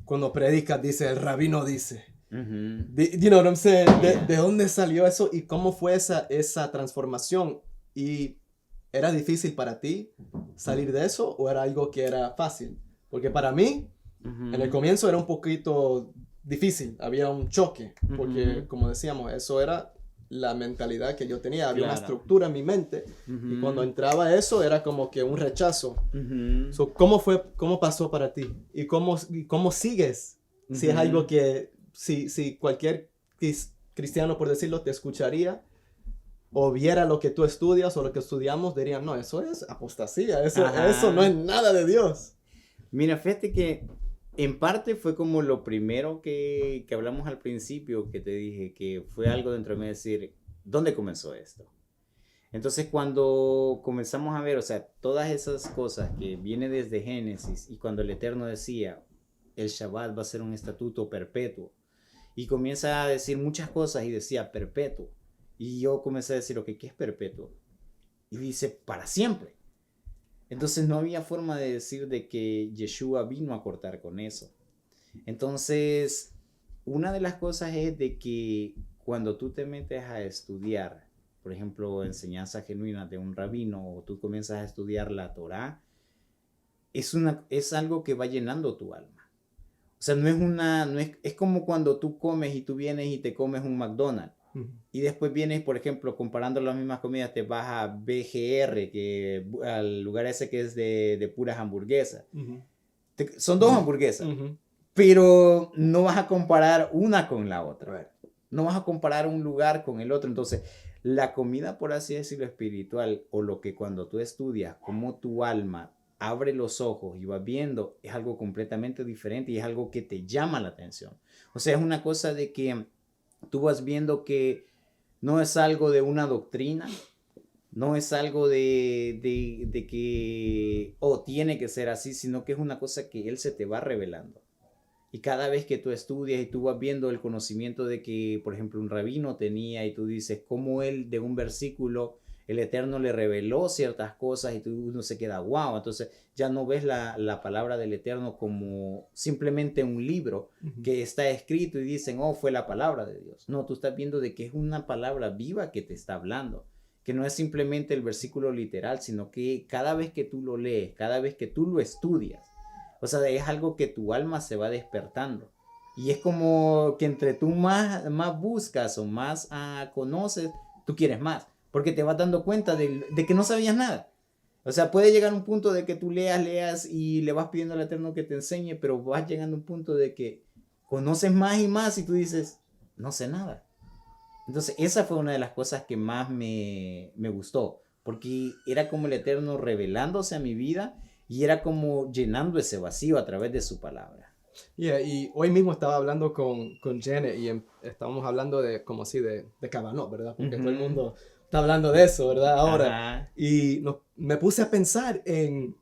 cuando predicas dice, el rabino dice? You know what I'm saying? ¿De dónde salió eso y cómo fue esa transformación? ¿Y era difícil para ti salir de eso o era algo que era fácil? Porque para mí, en el comienzo era un poquito difícil, había un choque, porque como decíamos, eso era la mentalidad que yo tenía, había una estructura en mi mente, y cuando entraba eso era como que un rechazo. So, ¿cómo pasó para ti? ¿Y cómo sigues? Si es algo que, si cualquier cristiano, por decirlo, te escucharía, o viera lo que tú estudias o lo que estudiamos, dirían, no, eso es apostasía, eso no es nada de Dios. Mira, fíjate que en parte fue como lo primero que hablamos al principio, que te dije, que fue algo dentro de mí decir, ¿dónde comenzó esto? Entonces cuando comenzamos a ver, o sea, todas esas cosas que vienen desde Génesis y cuando el Eterno decía, el Shabbat va a ser un estatuto perpetuo, y comienza a decir muchas cosas y decía perpetuo, y yo comencé a decir, ok, ¿qué es perpetuo? Y dice, para siempre. Entonces no había forma de decir de que Yeshua vino a cortar con eso. Entonces, una de las cosas es de que cuando tú te metes a estudiar, por ejemplo, enseñanza genuina de un rabino, o tú comienzas a estudiar la Torá, es algo que va llenando tu alma. O sea, es como cuando tú comes y tú vienes y te comes un McDonald's. Y después vienes, por ejemplo, comparando las mismas comidas, te vas a BGR, al lugar ese que es de puras hamburguesas. Son dos hamburguesas, pero no vas a comparar una con la otra. No vas a comparar un lugar con el otro. Entonces, la comida, por así decirlo, espiritual, o lo que cuando tú estudias, cómo tu alma abre los ojos y vas viendo, es algo completamente diferente y es algo que te llama la atención. O sea, es una cosa de que tú vas viendo que no es algo de una doctrina, no es algo de que, tiene que ser así, sino que es una cosa que Él se te va revelando. Y cada vez que tú estudias y tú vas viendo el conocimiento de que, por ejemplo, un rabino tenía y tú dices cómo él de un versículo, el Eterno le reveló ciertas cosas y uno se queda wow. Entonces ya no ves la palabra del Eterno como simplemente un libro que está escrito y dicen, fue la palabra de Dios. No, tú estás viendo de que es una palabra viva que te está hablando, que no es simplemente el versículo literal, sino que cada vez que tú lo lees, cada vez que tú lo estudias, o sea, es algo que tu alma se va despertando. Y es como que entre tú más buscas o más conoces, tú quieres más. Porque te vas dando cuenta de que no sabías nada. O sea, puede llegar un punto de que tú leas y le vas pidiendo al Eterno que te enseñe, pero vas llegando a un punto de que conoces más y más y tú dices, no sé nada. Entonces, esa fue una de las cosas que más me gustó. Porque era como el Eterno revelándose a mi vida y era como llenando ese vacío a través de su palabra. Y hoy mismo estaba hablando con Janet y estábamos hablando de, como así, de Cabanot, ¿verdad? Porque todo el mundo está hablando de eso, ¿verdad? Ahora. Ajá. Y me puse a pensar en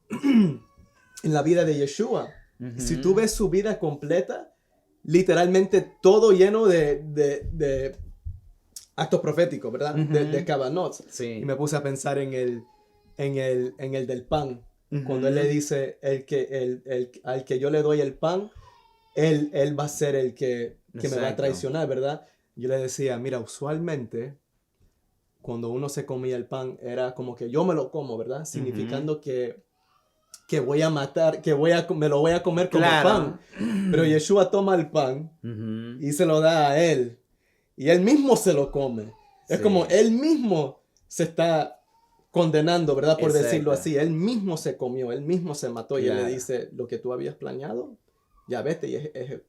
la vida de Yeshua. Si tú ves su vida completa, literalmente todo lleno de actos proféticos, ¿verdad? De Cabanot. Sí. Y me puse a pensar en el del pan. Cuando él le dice, al que yo le doy el pan, él va a ser el que me va a traicionar, ¿verdad? Yo le decía, mira, usualmente, cuando uno se comía el pan, era como que yo me lo como, ¿verdad? Significando que voy a matar, me lo voy a comer como pan. Pero Yeshua toma el pan y se lo da a él. Y él mismo se lo come. Sí. Es como él mismo se está condenando, ¿verdad? Por decirlo así. Él mismo se comió, él mismo se mató. Y él le dice, lo que tú habías planeado, ya vete y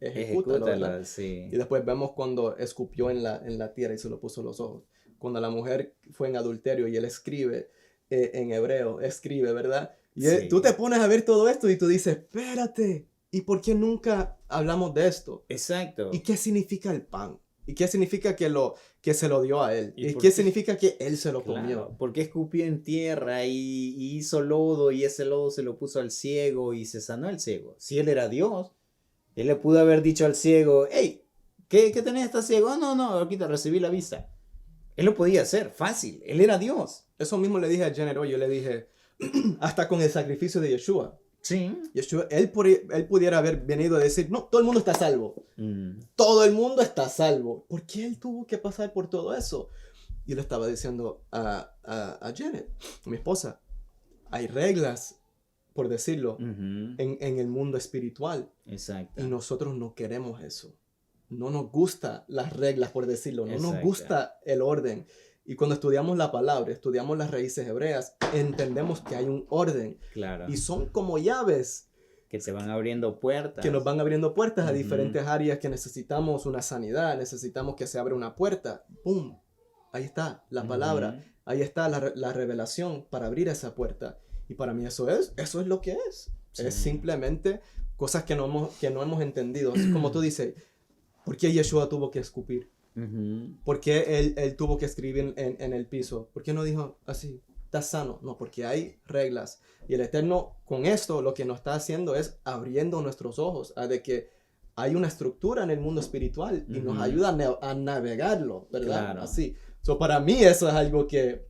ejecútalo, ¿verdad? Sí. Y después vemos cuando escupió en la tierra y se lo puso en los ojos. Cuando la mujer fue en adulterio y él escribe en hebreo, ¿verdad? Y tú te pones a ver todo esto y tú dices, espérate, ¿y por qué nunca hablamos de esto? Exacto. ¿Y qué significa el pan? ¿Y qué significa que se lo dio a él? ¿Y qué significa que él se lo comió? Porque escupió en tierra y hizo lodo y ese lodo se lo puso al ciego y se sanó el ciego. Si él era Dios, él le pudo haber dicho al ciego, hey, ¿qué tenés? ¿Estás ciego? No, ahorita recibí la vista. Él lo podía hacer, fácil. Él era Dios. Eso mismo le dije a Jenner hoy. Yo le dije, hasta con el sacrificio de Yeshua. Sí. Yeshua, él pudiera haber venido a decir, no, todo el mundo está salvo. Todo el mundo está salvo. ¿Por qué él tuvo que pasar por todo eso? Y le estaba diciendo a Janet, mi esposa, hay reglas, por decirlo, en el mundo espiritual. Exacto. Y nosotros no queremos eso. No nos gustan las reglas, por decirlo. No nos gusta el orden. Y cuando estudiamos la palabra, estudiamos las raíces hebreas, entendemos que hay un orden. Claro. Y son como llaves. Que se van abriendo puertas. Que nos van abriendo puertas a diferentes áreas que necesitamos una sanidad, necesitamos que se abra una puerta. ¡Pum! Ahí está la palabra. Ahí está la revelación para abrir esa puerta. Y para mí eso es lo que es. Sí. Es simplemente cosas que no hemos entendido. Es como tú dices, ¿por qué Yeshua tuvo que escupir? ¿Por qué él tuvo que escribir en el piso? ¿Por qué no dijo así, estás sano? No, porque hay reglas. Y el Eterno con esto lo que nos está haciendo es abriendo nuestros ojos a de que hay una estructura en el mundo espiritual y nos ayuda a navegarlo, ¿verdad? Claro. Así. Para mí eso es algo que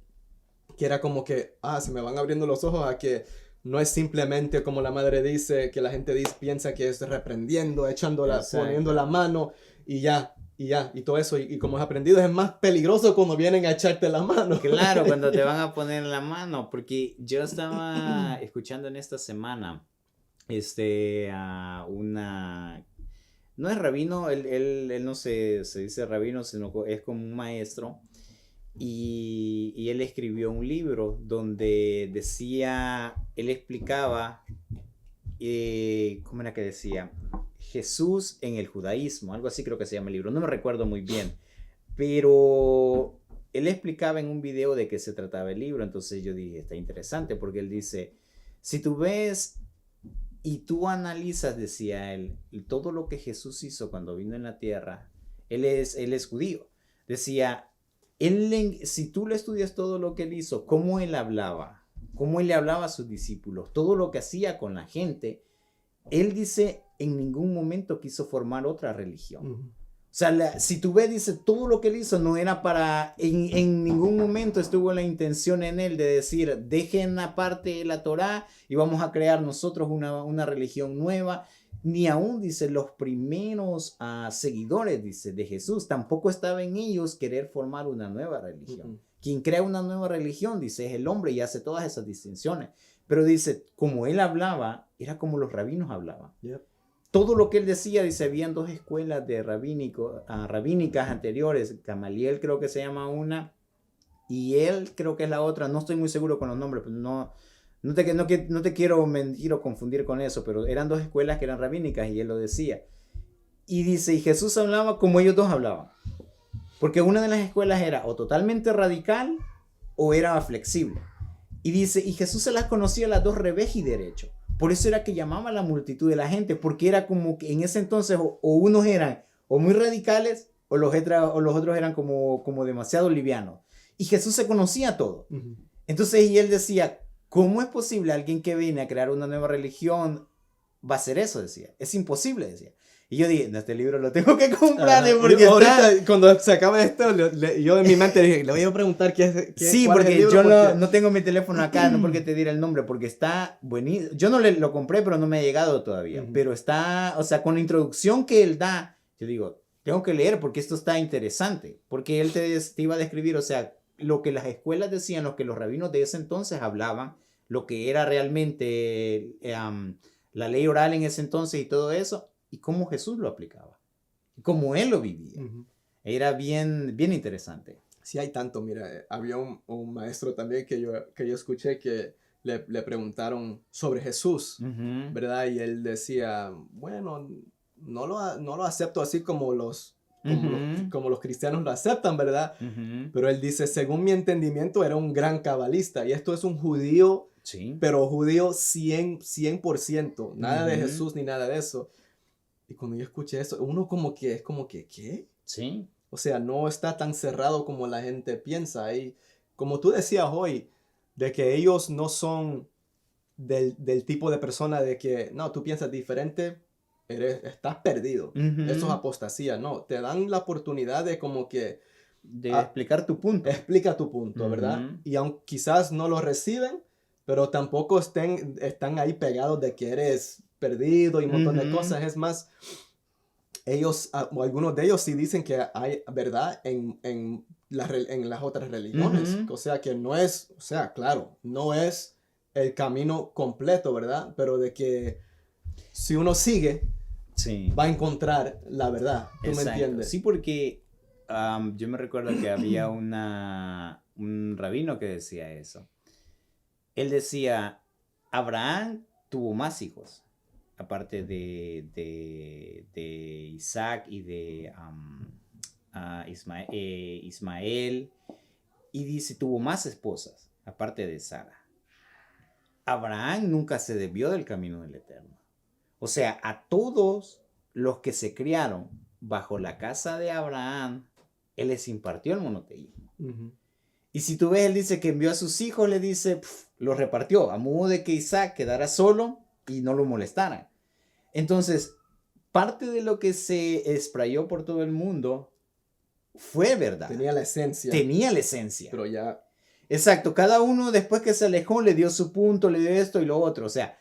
era como que, se me van abriendo los ojos a que no es simplemente como la madre dice, que la gente piensa que es reprendiendo, poniendo la mano y ya. Y todo eso, y como es aprendido, es más peligroso cuando vienen a echarte la mano. Claro, cuando te van a poner la mano, porque yo estaba escuchando en esta semana, a una, no es rabino, él no se dice rabino, sino es como un maestro, y él escribió un libro donde decía, él explicaba, ¿cómo era que decía? Jesús en el judaísmo, algo así creo que se llama el libro, no me recuerdo muy bien, pero él explicaba en un video de qué se trataba el libro, entonces yo dije, está interesante, porque él dice, si tú ves y tú analizas, decía él, todo lo que Jesús hizo cuando vino en la tierra, él es judío, decía, si tú le estudias todo lo que él hizo, cómo él le hablaba a sus discípulos, todo lo que hacía con la gente, él dice, en ningún momento quiso formar otra religión. Uh-huh. O sea, si tú ves, dice, todo lo que él hizo no era en ningún momento estuvo la intención en él de decir, dejen aparte la Torá y vamos a crear nosotros una religión nueva. Ni aún, dice, los primeros seguidores, dice, de Jesús, tampoco estaba en ellos querer formar una nueva religión. Uh-huh. Quien crea una nueva religión, dice, es el hombre y hace todas esas distinciones. Pero dice, como él hablaba, era como los rabinos hablaban. Yep. Todo lo que él decía, dice, habían dos escuelas de rabínicas anteriores. Gamaliel creo que se llama una, y él creo que es la otra. No estoy muy seguro con los nombres, pero no te quiero mentir o confundir con eso, pero eran dos escuelas que eran rabínicas y él lo decía. Y dice, y Jesús hablaba como ellos dos hablaban. Porque una de las escuelas era o totalmente radical o era flexible. Y dice, y Jesús se las conocía las dos revés y derecho. Por eso era que llamaba a la multitud de la gente, porque era como que en ese entonces o unos eran o muy radicales o los otros eran como demasiado livianos. Y Jesús se conocía todo. Uh-huh. Entonces, y él decía, ¿cómo es posible alguien que viene a crear una nueva religión va a hacer eso? Decía, es imposible, decía. Y yo dije, este libro lo tengo que comprar porque ahorita, cuando se acabe esto, yo en mi mente dije, le voy a preguntar sí, porque yo no tengo mi teléfono acá, no porque te diera el nombre, porque está buenísimo. Yo no lo compré, pero no me ha llegado todavía. Uh-huh. Pero está, o sea, con la introducción que él da, yo digo, tengo que leer porque esto está interesante. Porque él te iba a describir, o sea, lo que las escuelas decían, lo que los rabinos de ese entonces hablaban, lo que era realmente la ley oral en ese entonces y todo eso. Y cómo Jesús lo aplicaba, cómo él lo vivía. Uh-huh. Era bien interesante. Sí, hay tanto. Mira, había un maestro también que yo escuché que le preguntaron sobre Jesús, uh-huh. ¿verdad? Y él decía, bueno, no lo acepto así como los cristianos lo aceptan, ¿verdad? Uh-huh. Pero él dice, según mi entendimiento, era un gran cabalista. Y esto es un judío, sí. Pero judío 100%. Nada uh-huh. de Jesús ni nada de eso. Y cuando yo escuché eso, uno es como que, ¿qué? Sí. O sea, no está tan cerrado como la gente piensa. Y como tú decías hoy, de que ellos no son del tipo de persona de que, no, tú piensas diferente, estás perdido. Uh-huh. Eso es apostasía. No, te dan la oportunidad de como que... de explicar tu punto. Explica tu punto, uh-huh. ¿verdad? Y aunque quizás no lo reciben, pero tampoco están ahí pegados de que eres... perdido y un montón uh-huh. de cosas. Es más, algunos de ellos sí dicen que hay verdad en las otras religiones. Uh-huh. O sea, que no es, claro, no es el camino completo, ¿verdad? Pero de que si uno sigue, sí. va a encontrar la verdad. ¿Tú Exacto. me entiendes? Sí, porque yo me recuerdo que había un rabino que decía eso. Él decía, Abraham tuvo más hijos. Aparte de Isaac y de Ismael, y dice, tuvo más esposas, aparte de Sara. Abraham nunca se desvió del camino del Eterno. O sea, a todos los que se criaron bajo la casa de Abraham, él les impartió el monoteísmo. Uh-huh. Y si tú ves, él dice que envió a sus hijos, le dice, los repartió, a modo de que Isaac quedara solo y no lo molestaran. Entonces, parte de lo que se esprayó por todo el mundo fue verdad. Tenía la esencia. Tenía la esencia. Pero ya... Exacto, cada uno después que se alejó le dio su punto, le dio esto y lo otro. O sea,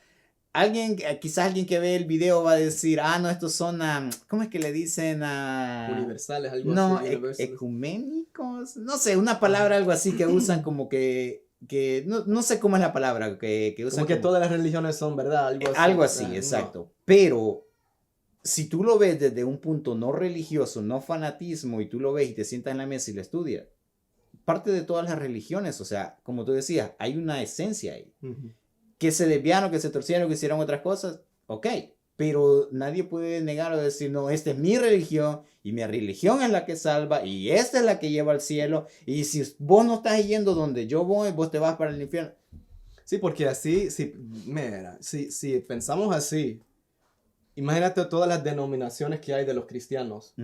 quizás alguien que ve el video va a decir, no, estos son, ¿cómo es que le dicen? Universales, algo No, así, universales. ecuménicos, no sé, una palabra, algo así que usan como que no sé cómo es la palabra, que usan Como que todas las religiones son verdad, algo así. algo así, No. exacto. Pero si tú lo ves desde un punto no religioso, no fanatismo, y tú lo ves y te sientas en la mesa y lo estudias, parte de todas las religiones, o sea, como tú decías, hay una esencia ahí. Ujú. Que se desviaron, que se torcieron, que hicieron otras cosas, ok. Pero nadie puede negar o decir, no, esta es mi religión y mi religión es la que salva y esta es la que lleva al cielo. Y si vos no estás yendo donde yo voy, vos te vas para el infierno. Sí, porque así, si pensamos así, imagínate todas las denominaciones que hay de los cristianos.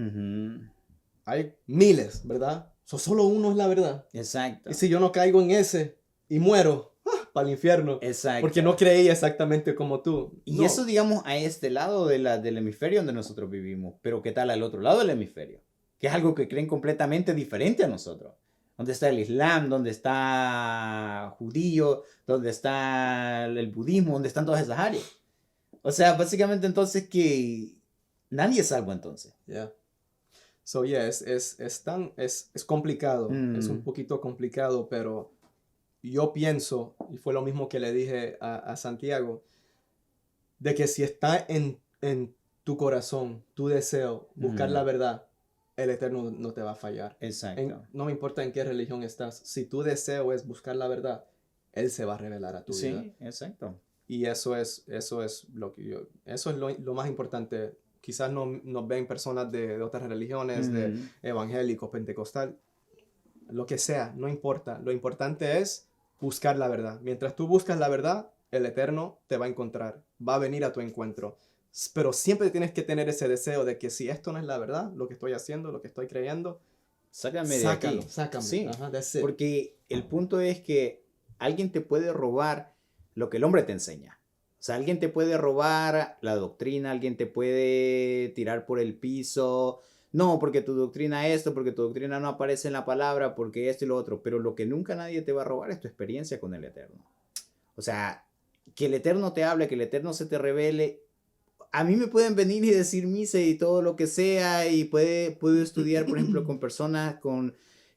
Hay miles, ¿verdad? Solo uno es la verdad. Exacto. Y si yo no caigo en ese y muero, para el infierno. Exacto. Porque no creí exactamente como tú. Y no. eso, digamos, a este lado del hemisferio donde nosotros vivimos. Pero ¿qué tal al otro lado del hemisferio? Que es algo que creen completamente diferente a nosotros. ¿Dónde está el Islam? ¿Dónde está judío? ¿Dónde está el budismo? ¿Dónde están todas esas áreas? O sea, básicamente entonces que nadie es salvo entonces. Yeah. So, yeah, es complicado. Es un Mm. poquito complicado, pero yo pienso, y fue lo mismo que le dije a Santiago, de que si está en tu corazón, tu deseo, buscar la verdad, el Eterno no te va a fallar. Exacto. No me importa en qué religión estás, si tu deseo es buscar la verdad, Él se va a revelar a tu vida. Sí, exacto. Y eso es lo que eso es lo más importante. Quizás no nos ven personas de otras religiones, de evangélicos, pentecostal, lo que sea, no importa. Lo importante es buscar la verdad. Mientras tú buscas la verdad, el Eterno te va a encontrar, va a venir a tu encuentro. Pero siempre tienes que tener ese deseo de que si esto no es la verdad, lo que estoy haciendo, lo que estoy creyendo, sácame de aquí. Sácame. Sí, Ajá, that's it. porque el punto es que alguien te puede robar lo que el hombre te enseña. O sea, alguien te puede robar la doctrina, alguien te puede tirar por el piso. No, porque tu doctrina esto, porque tu doctrina no aparece en la palabra, porque esto y lo otro. Pero lo que nunca nadie te va a robar es tu experiencia con el Eterno. O sea, que el Eterno te hable, que el Eterno se te revele. A mí me pueden venir y decir misa y todo lo que sea, y puedo estudiar, por ejemplo, con personas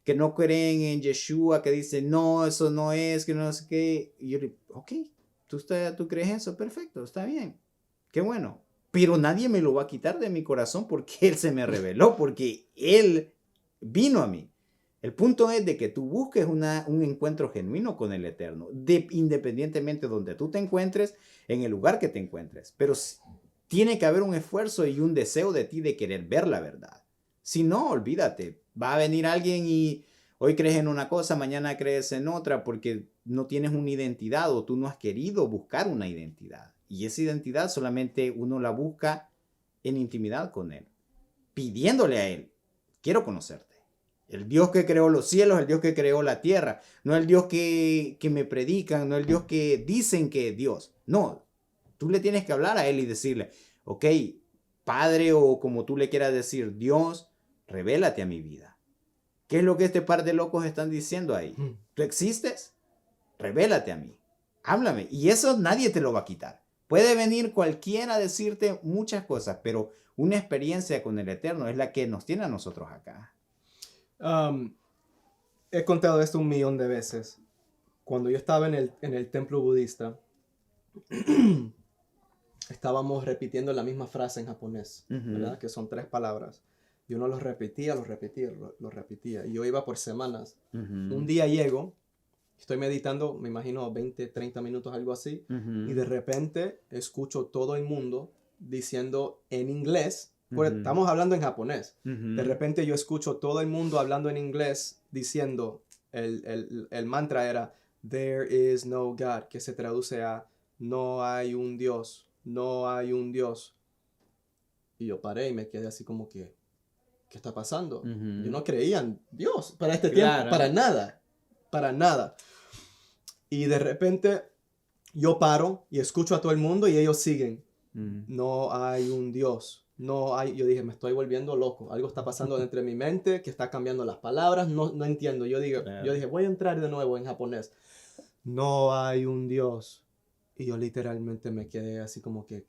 que no creen en Yeshua, que dicen, no, eso no es, que no sé qué. Y yo le digo, ok, ¿tú crees eso? Perfecto, está bien, qué bueno. Pero nadie me lo va a quitar de mi corazón porque Él se me reveló, porque Él vino a mí. El punto es de que tú busques un encuentro genuino con el Eterno, independientemente de donde tú te encuentres, en el lugar que te encuentres. Pero tiene que haber un esfuerzo y un deseo de ti de querer ver la verdad. Si no, olvídate. Va a venir alguien y hoy crees en una cosa, mañana crees en otra porque no tienes una identidad o tú no has querido buscar una identidad. Y esa identidad solamente uno la busca en intimidad con Él, pidiéndole a Él, quiero conocerte. El Dios que creó los cielos, el Dios que creó la tierra, no el Dios que me predican, no el Dios que dicen que es Dios. No, tú le tienes que hablar a Él y decirle, ok, Padre, o como tú le quieras decir, Dios, revélate a mi vida. ¿Qué es lo que este par de locos están diciendo ahí? ¿Tú existes? Revélate a mí. Háblame. Y eso nadie te lo va a quitar. Puede venir cualquiera a decirte muchas cosas, pero una experiencia con el Eterno es la que nos tiene a nosotros acá. He contado esto 1,000,000 de veces. Cuando yo estaba en el templo budista, estábamos repitiendo la misma frase en japonés, ¿verdad? Que son 3 palabras. Y uno lo repetía. Y yo iba por semanas. Un día llego, estoy meditando, me imagino 20, 30 minutos, algo así. Y de repente escucho todo el mundo diciendo en inglés, porque estamos hablando en japonés. De repente yo escucho todo el mundo hablando en inglés diciendo, el mantra era, "There is no God", que se traduce a, no hay un Dios. No hay un Dios. Y yo paré y me quedé así como que, ¿qué está pasando? Yo no creía en Dios para este tiempo, para nada. Y de repente yo paro y escucho a todo el mundo y ellos siguen. No hay un Dios. no hay, yo dije, me estoy volviendo loco, algo está pasando dentro de mi mente, que está cambiando las palabras, no entiendo, Claro. yo dije, voy a entrar de nuevo en japonés, no hay un Dios, y yo literalmente me quedé así como que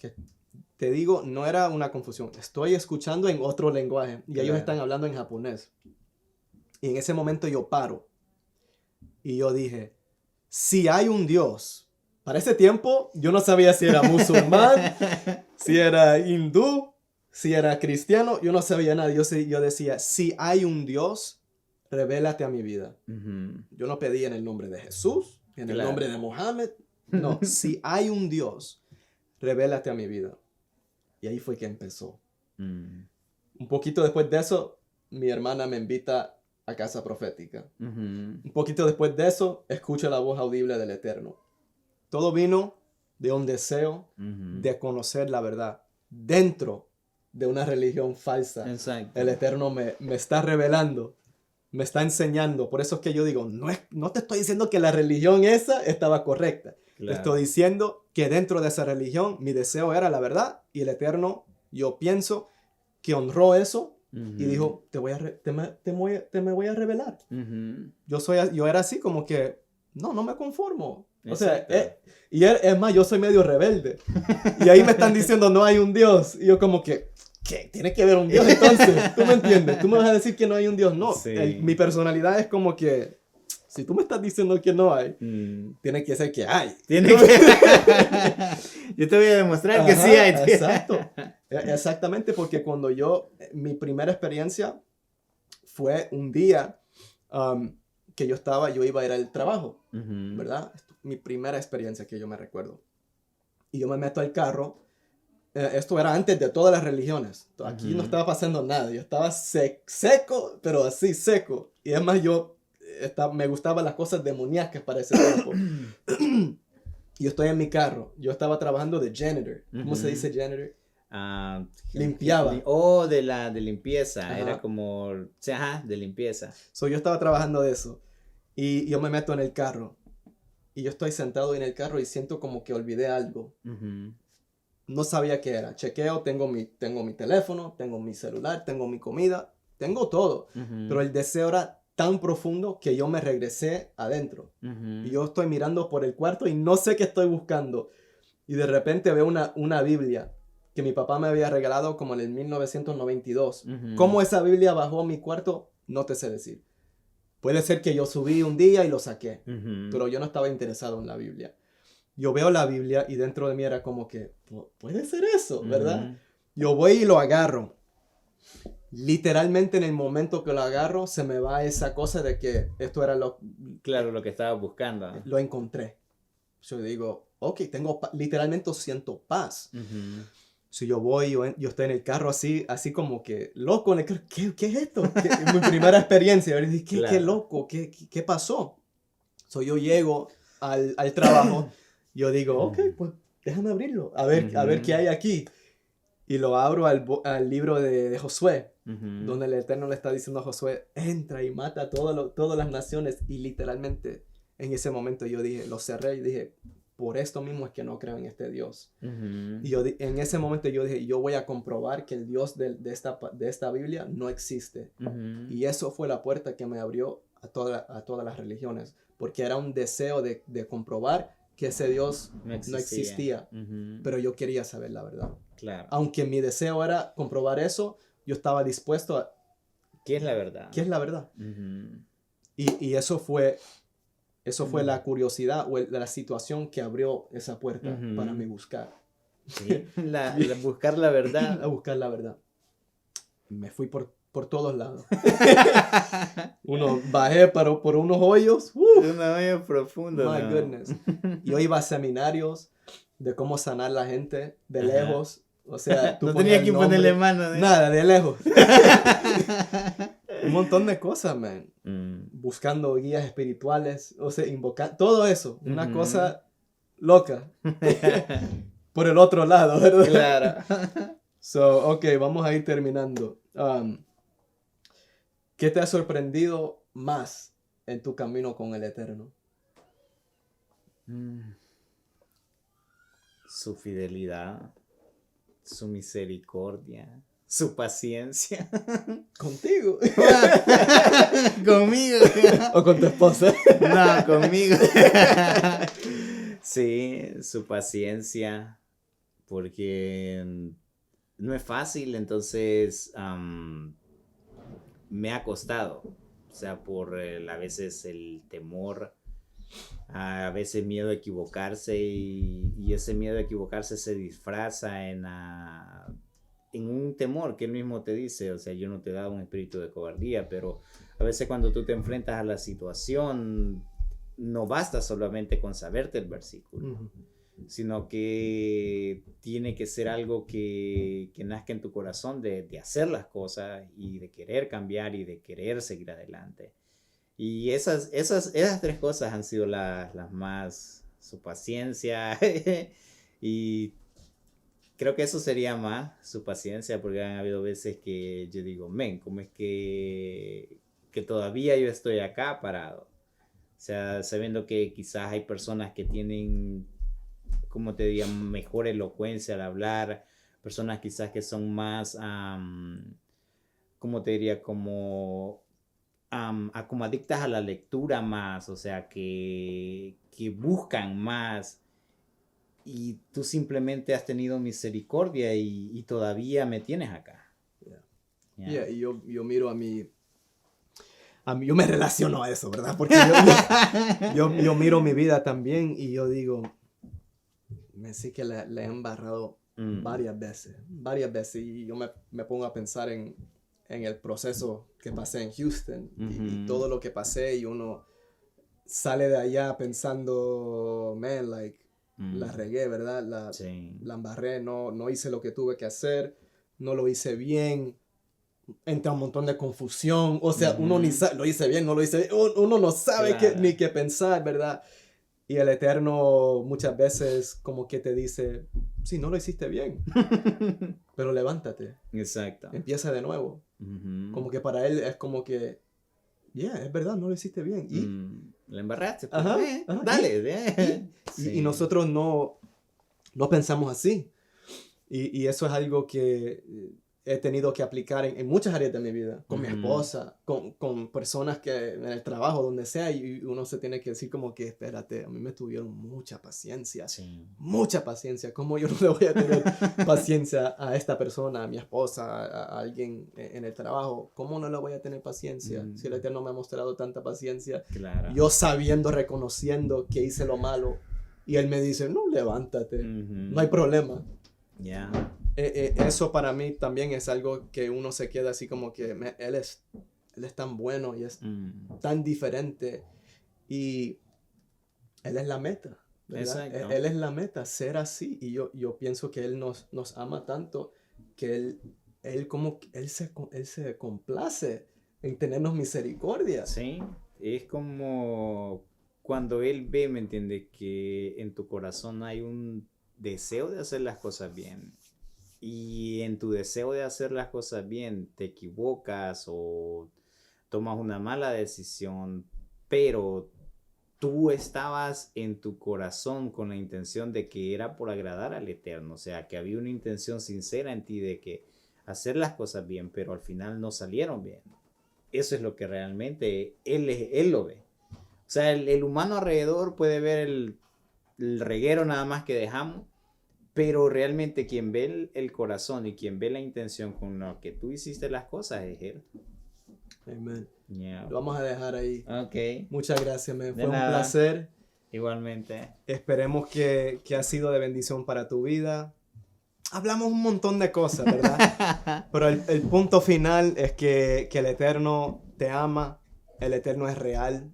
te digo, no era una confusión, estoy escuchando en otro lenguaje, y ellos Claro. están hablando en japonés, y en ese momento yo paro, y yo dije, si hay un Dios, para ese tiempo yo no sabía si era musulmán, si era hindú, si era cristiano, yo no sabía nada. Yo decía, si hay un Dios, revélate a mi vida. Ujú. Yo no pedí en el nombre de Jesús, en el Claro. nombre de Mohammed. No, si hay un Dios, revélate a mi vida. Y ahí fue que empezó. Mm. Un poquito después de eso, mi hermana me invita a casa profética. Ujú. Un poquito después de eso, escucho la voz audible del Eterno. Todo vino de un deseo Ujú. de conocer la verdad dentro de una religión falsa. Exacto. El Eterno me está revelando, me está enseñando. Por eso es que yo digo, no te estoy diciendo que la religión esa estaba correcta. Te Claro. estoy diciendo que dentro de esa religión mi deseo era la verdad y el Eterno, yo pienso que honró eso y Ujú. dijo, te me voy a revelar. Ujú. Yo era así como que, no me conformo. O sea, Exacto. es más, yo soy medio rebelde. Y ahí me están diciendo, no hay un Dios. Y yo como que, ¿qué? Tiene que haber un Dios entonces. ¿Tú me entiendes? Tú me vas a decir que no hay un Dios. No, Sí. mi personalidad es como que, si tú me estás diciendo que no hay, Mm. tiene que ser que hay. Tiene que... Yo te voy a demostrar que sí hay. Ajá, exacto. Exactamente, porque cuando mi primera experiencia fue un día que yo iba a ir al trabajo, Ujú. ¿verdad? Mi primera experiencia que yo me recuerdo. Y yo me meto al carro. Esto era antes de todas las religiones. Aquí no Ujú. estaba pasando nada. Yo estaba seco, pero así seco. Y además me gustaban las cosas demoníacas para ese tiempo. Y yo estoy en mi carro. Yo estaba trabajando de janitor. ¿Cómo se Ujú. dice janitor? Ah, Limpiaba. de limpieza. Ajá. Era como, sí, ajá, de limpieza. So, yo estaba trabajando de eso. Y yo me meto en el carro. Y yo estoy sentado en el carro y siento como que olvidé algo. Ujú. No sabía qué era. Chequeo, tengo mi teléfono, tengo mi celular, tengo mi comida, tengo todo. Ujú. Pero el deseo era tan profundo que yo me regresé adentro. Ujú. Y yo estoy mirando por el cuarto y no sé qué estoy buscando. Y de repente veo una Biblia que mi papá me había regalado como en el 1992. Ujú. ¿Cómo esa Biblia bajó a mi cuarto? No te sé decir. Puede ser que yo subí un día y lo saqué, Ujú. pero yo no estaba interesado en la Biblia. Yo veo la Biblia y dentro de mí era como que, puede ser eso, ¿verdad? Ujú. Yo voy y lo agarro. Literalmente en el momento que lo agarro, se me va esa cosa de que esto era Claro, lo que estaba buscando. lo encontré. Yo digo, ok, literalmente siento paz. Ujú. Si yo voy, yo estoy en el carro así como que loco en el carro. ¿Qué es esto? Es mi primera experiencia. ¿Verdad? ¿Qué Claro. loco? ¿Qué pasó? So, yo llego al trabajo. Yo digo, ok, pues déjame abrirlo. A ver Ujú. qué hay aquí. Y lo abro al libro de Josué. Ujú. Donde el Eterno le está diciendo a Josué, entra y mata a todas las naciones. Y literalmente en ese momento yo dije, lo cerré y dije, por esto mismo es que no creo en este Dios. Ujú. Y en ese momento yo dije, yo voy a comprobar que el Dios de esta Biblia no existe. Ujú. Y eso fue la puerta que me abrió a todas las religiones. Porque era un deseo de comprobar que ese Dios no existía. Ujú. Pero yo quería saber la verdad. Claro. Aunque mi deseo era comprobar eso, yo estaba dispuesto a... ¿Qué es la verdad? ¿Qué es la verdad? Ujú. Y eso fue la curiosidad o la situación que abrió esa puerta Ujú. para mi buscar. Sí. Buscar la verdad. A buscar la verdad. Me fui por todos lados. Bajé por unos hoyos. Una olla profunda. My ¿no? goodness. Yo iba a seminarios de cómo sanar la gente de Ajá. lejos. O sea, tú no ponías tenía el que nombre. ponerle mano. Nada, de lejos. Un montón de cosas, man. Mm. Buscando guías espirituales. O sea, invocar. Todo eso. Una Ujú. cosa loca. Por el otro lado, ¿verdad? Claro. So, ok, vamos a ir terminando. ¿Qué te ha sorprendido más en tu camino con el Eterno? Su fidelidad. su misericordia, su paciencia. ¿Contigo? Conmigo. ¿O con tu esposa? No, conmigo. Sí, su paciencia, porque no es fácil, entonces me ha costado. O sea, por a veces el temor, a veces miedo a equivocarse y ese miedo a equivocarse se disfraza en un temor que él mismo te dice. O sea, yo no te he dado un espíritu de cobardía, pero a veces cuando tú te enfrentas a la situación, no basta solamente con saberte el versículo, sino que tiene que ser algo que nazca en tu corazón de hacer las cosas y de querer cambiar y de querer seguir adelante. Y esas tres cosas han sido las más, su paciencia y creo que eso sería más su paciencia, porque han habido veces que yo digo, men, ¿cómo es que todavía yo estoy acá parado? O sea, sabiendo que quizás hay personas que tienen, como te diría, mejor elocuencia al hablar, personas quizás que son más, como te diría, como adictas a la lectura más, o sea, que buscan más. Y tú simplemente has tenido misericordia y todavía me tienes acá. Yeah, y yo miro a mí, yo me relaciono a eso, ¿verdad? Porque yo miro mi vida también y yo digo, me sé que le he embarrado varias veces, y yo me pongo a pensar en el proceso que pasé en Houston y todo lo que pasé, y uno sale de allá pensando, man, like, la regué, ¿verdad? La embarré, no hice lo que tuve que hacer, no lo hice bien. Entra un montón de confusión, o sea, uno ni sabe, lo hice bien, no lo hice bien, uno no sabe ni qué pensar, ¿verdad? Y el Eterno muchas veces como que te dice, sí, no lo hiciste bien, pero levántate. Exacto. Empieza de nuevo. Como que para él es como que, es verdad, no lo hiciste bien. Y la embarraste, pues, ajá, dale. Y nosotros no pensamos así. Y eso es algo que he tenido que aplicar en muchas áreas de mi vida, con mi esposa, con personas que en el trabajo, donde sea, y uno se tiene que decir como que, espérate, a mí me tuvieron mucha paciencia, ¿cómo yo no le voy a tener paciencia a esta persona, a mi esposa, a alguien en el trabajo? ¿Cómo no le voy a tener paciencia si el Eterno me ha mostrado tanta paciencia? Claro. Yo sabiendo, reconociendo que hice lo malo, y Él me dice, no, levántate, no hay problema. Eso para mí también es algo que uno se queda así como que él es tan bueno y es tan diferente, y Él es la meta, ¿verdad? Él es la meta, ser así, y yo pienso que Él nos ama tanto que Él se complace en tenernos misericordia. Sí, es como cuando Él ve, ¿me entiendes? Que en tu corazón hay un deseo de hacer las cosas bien. Y en tu deseo de hacer las cosas bien te equivocas o tomas una mala decisión, pero tú estabas en tu corazón con la intención de que era por agradar al Eterno, o sea, que había una intención sincera en ti de que hacer las cosas bien, pero al final no salieron bien. Eso es lo que realmente él lo ve. O sea, el humano alrededor puede ver el reguero nada más que dejamos, pero realmente quien ve el corazón y quien ve la intención con lo que tú hiciste las cosas es Él. Amen. Yeah. Lo vamos a dejar ahí. Ok. Muchas gracias, fue De un nada. placer. Igualmente. Esperemos que ha sido de bendición para tu vida. Hablamos un montón de cosas, ¿verdad? Pero el punto final es que el Eterno te ama, el Eterno es real,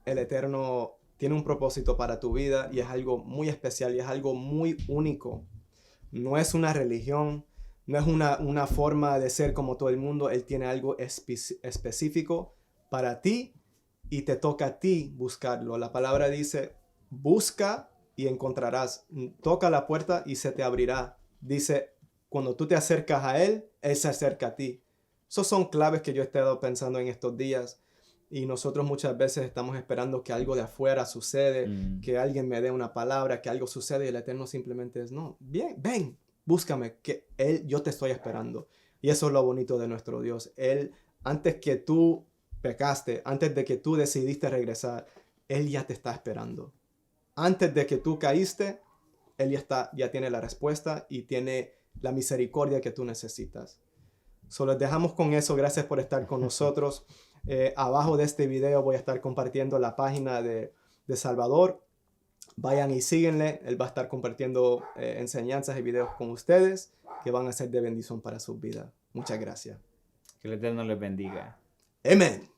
el Eterno tiene un propósito para tu vida, y es algo muy especial y es algo muy único. No es una religión, no es una forma de ser como todo el mundo. Él tiene algo específico para ti, y te toca a ti buscarlo. La palabra dice, busca y encontrarás. Toca la puerta y se te abrirá. Dice, cuando tú te acercas a Él, Él se acerca a ti. Esas son claves que yo he estado pensando en estos días. Y nosotros muchas veces estamos esperando que algo de afuera sucede, que alguien me dé una palabra, que algo sucede, y el Eterno simplemente es, no, bien, ven, búscame, que yo te estoy esperando. Y eso es lo bonito de nuestro Dios. Él, antes que tú pecaste, antes de que tú decidiste regresar, Él ya te está esperando. Antes de que tú caíste, Él ya tiene la respuesta y tiene la misericordia que tú necesitas. Solo les dejamos con eso. Gracias por estar con nosotros. Abajo de este video voy a estar compartiendo la página de Salvador. Vayan y síguenle. Él va a estar compartiendo enseñanzas y videos con ustedes que van a ser de bendición para sus vidas. Muchas gracias. Que el Eterno les bendiga. Amén.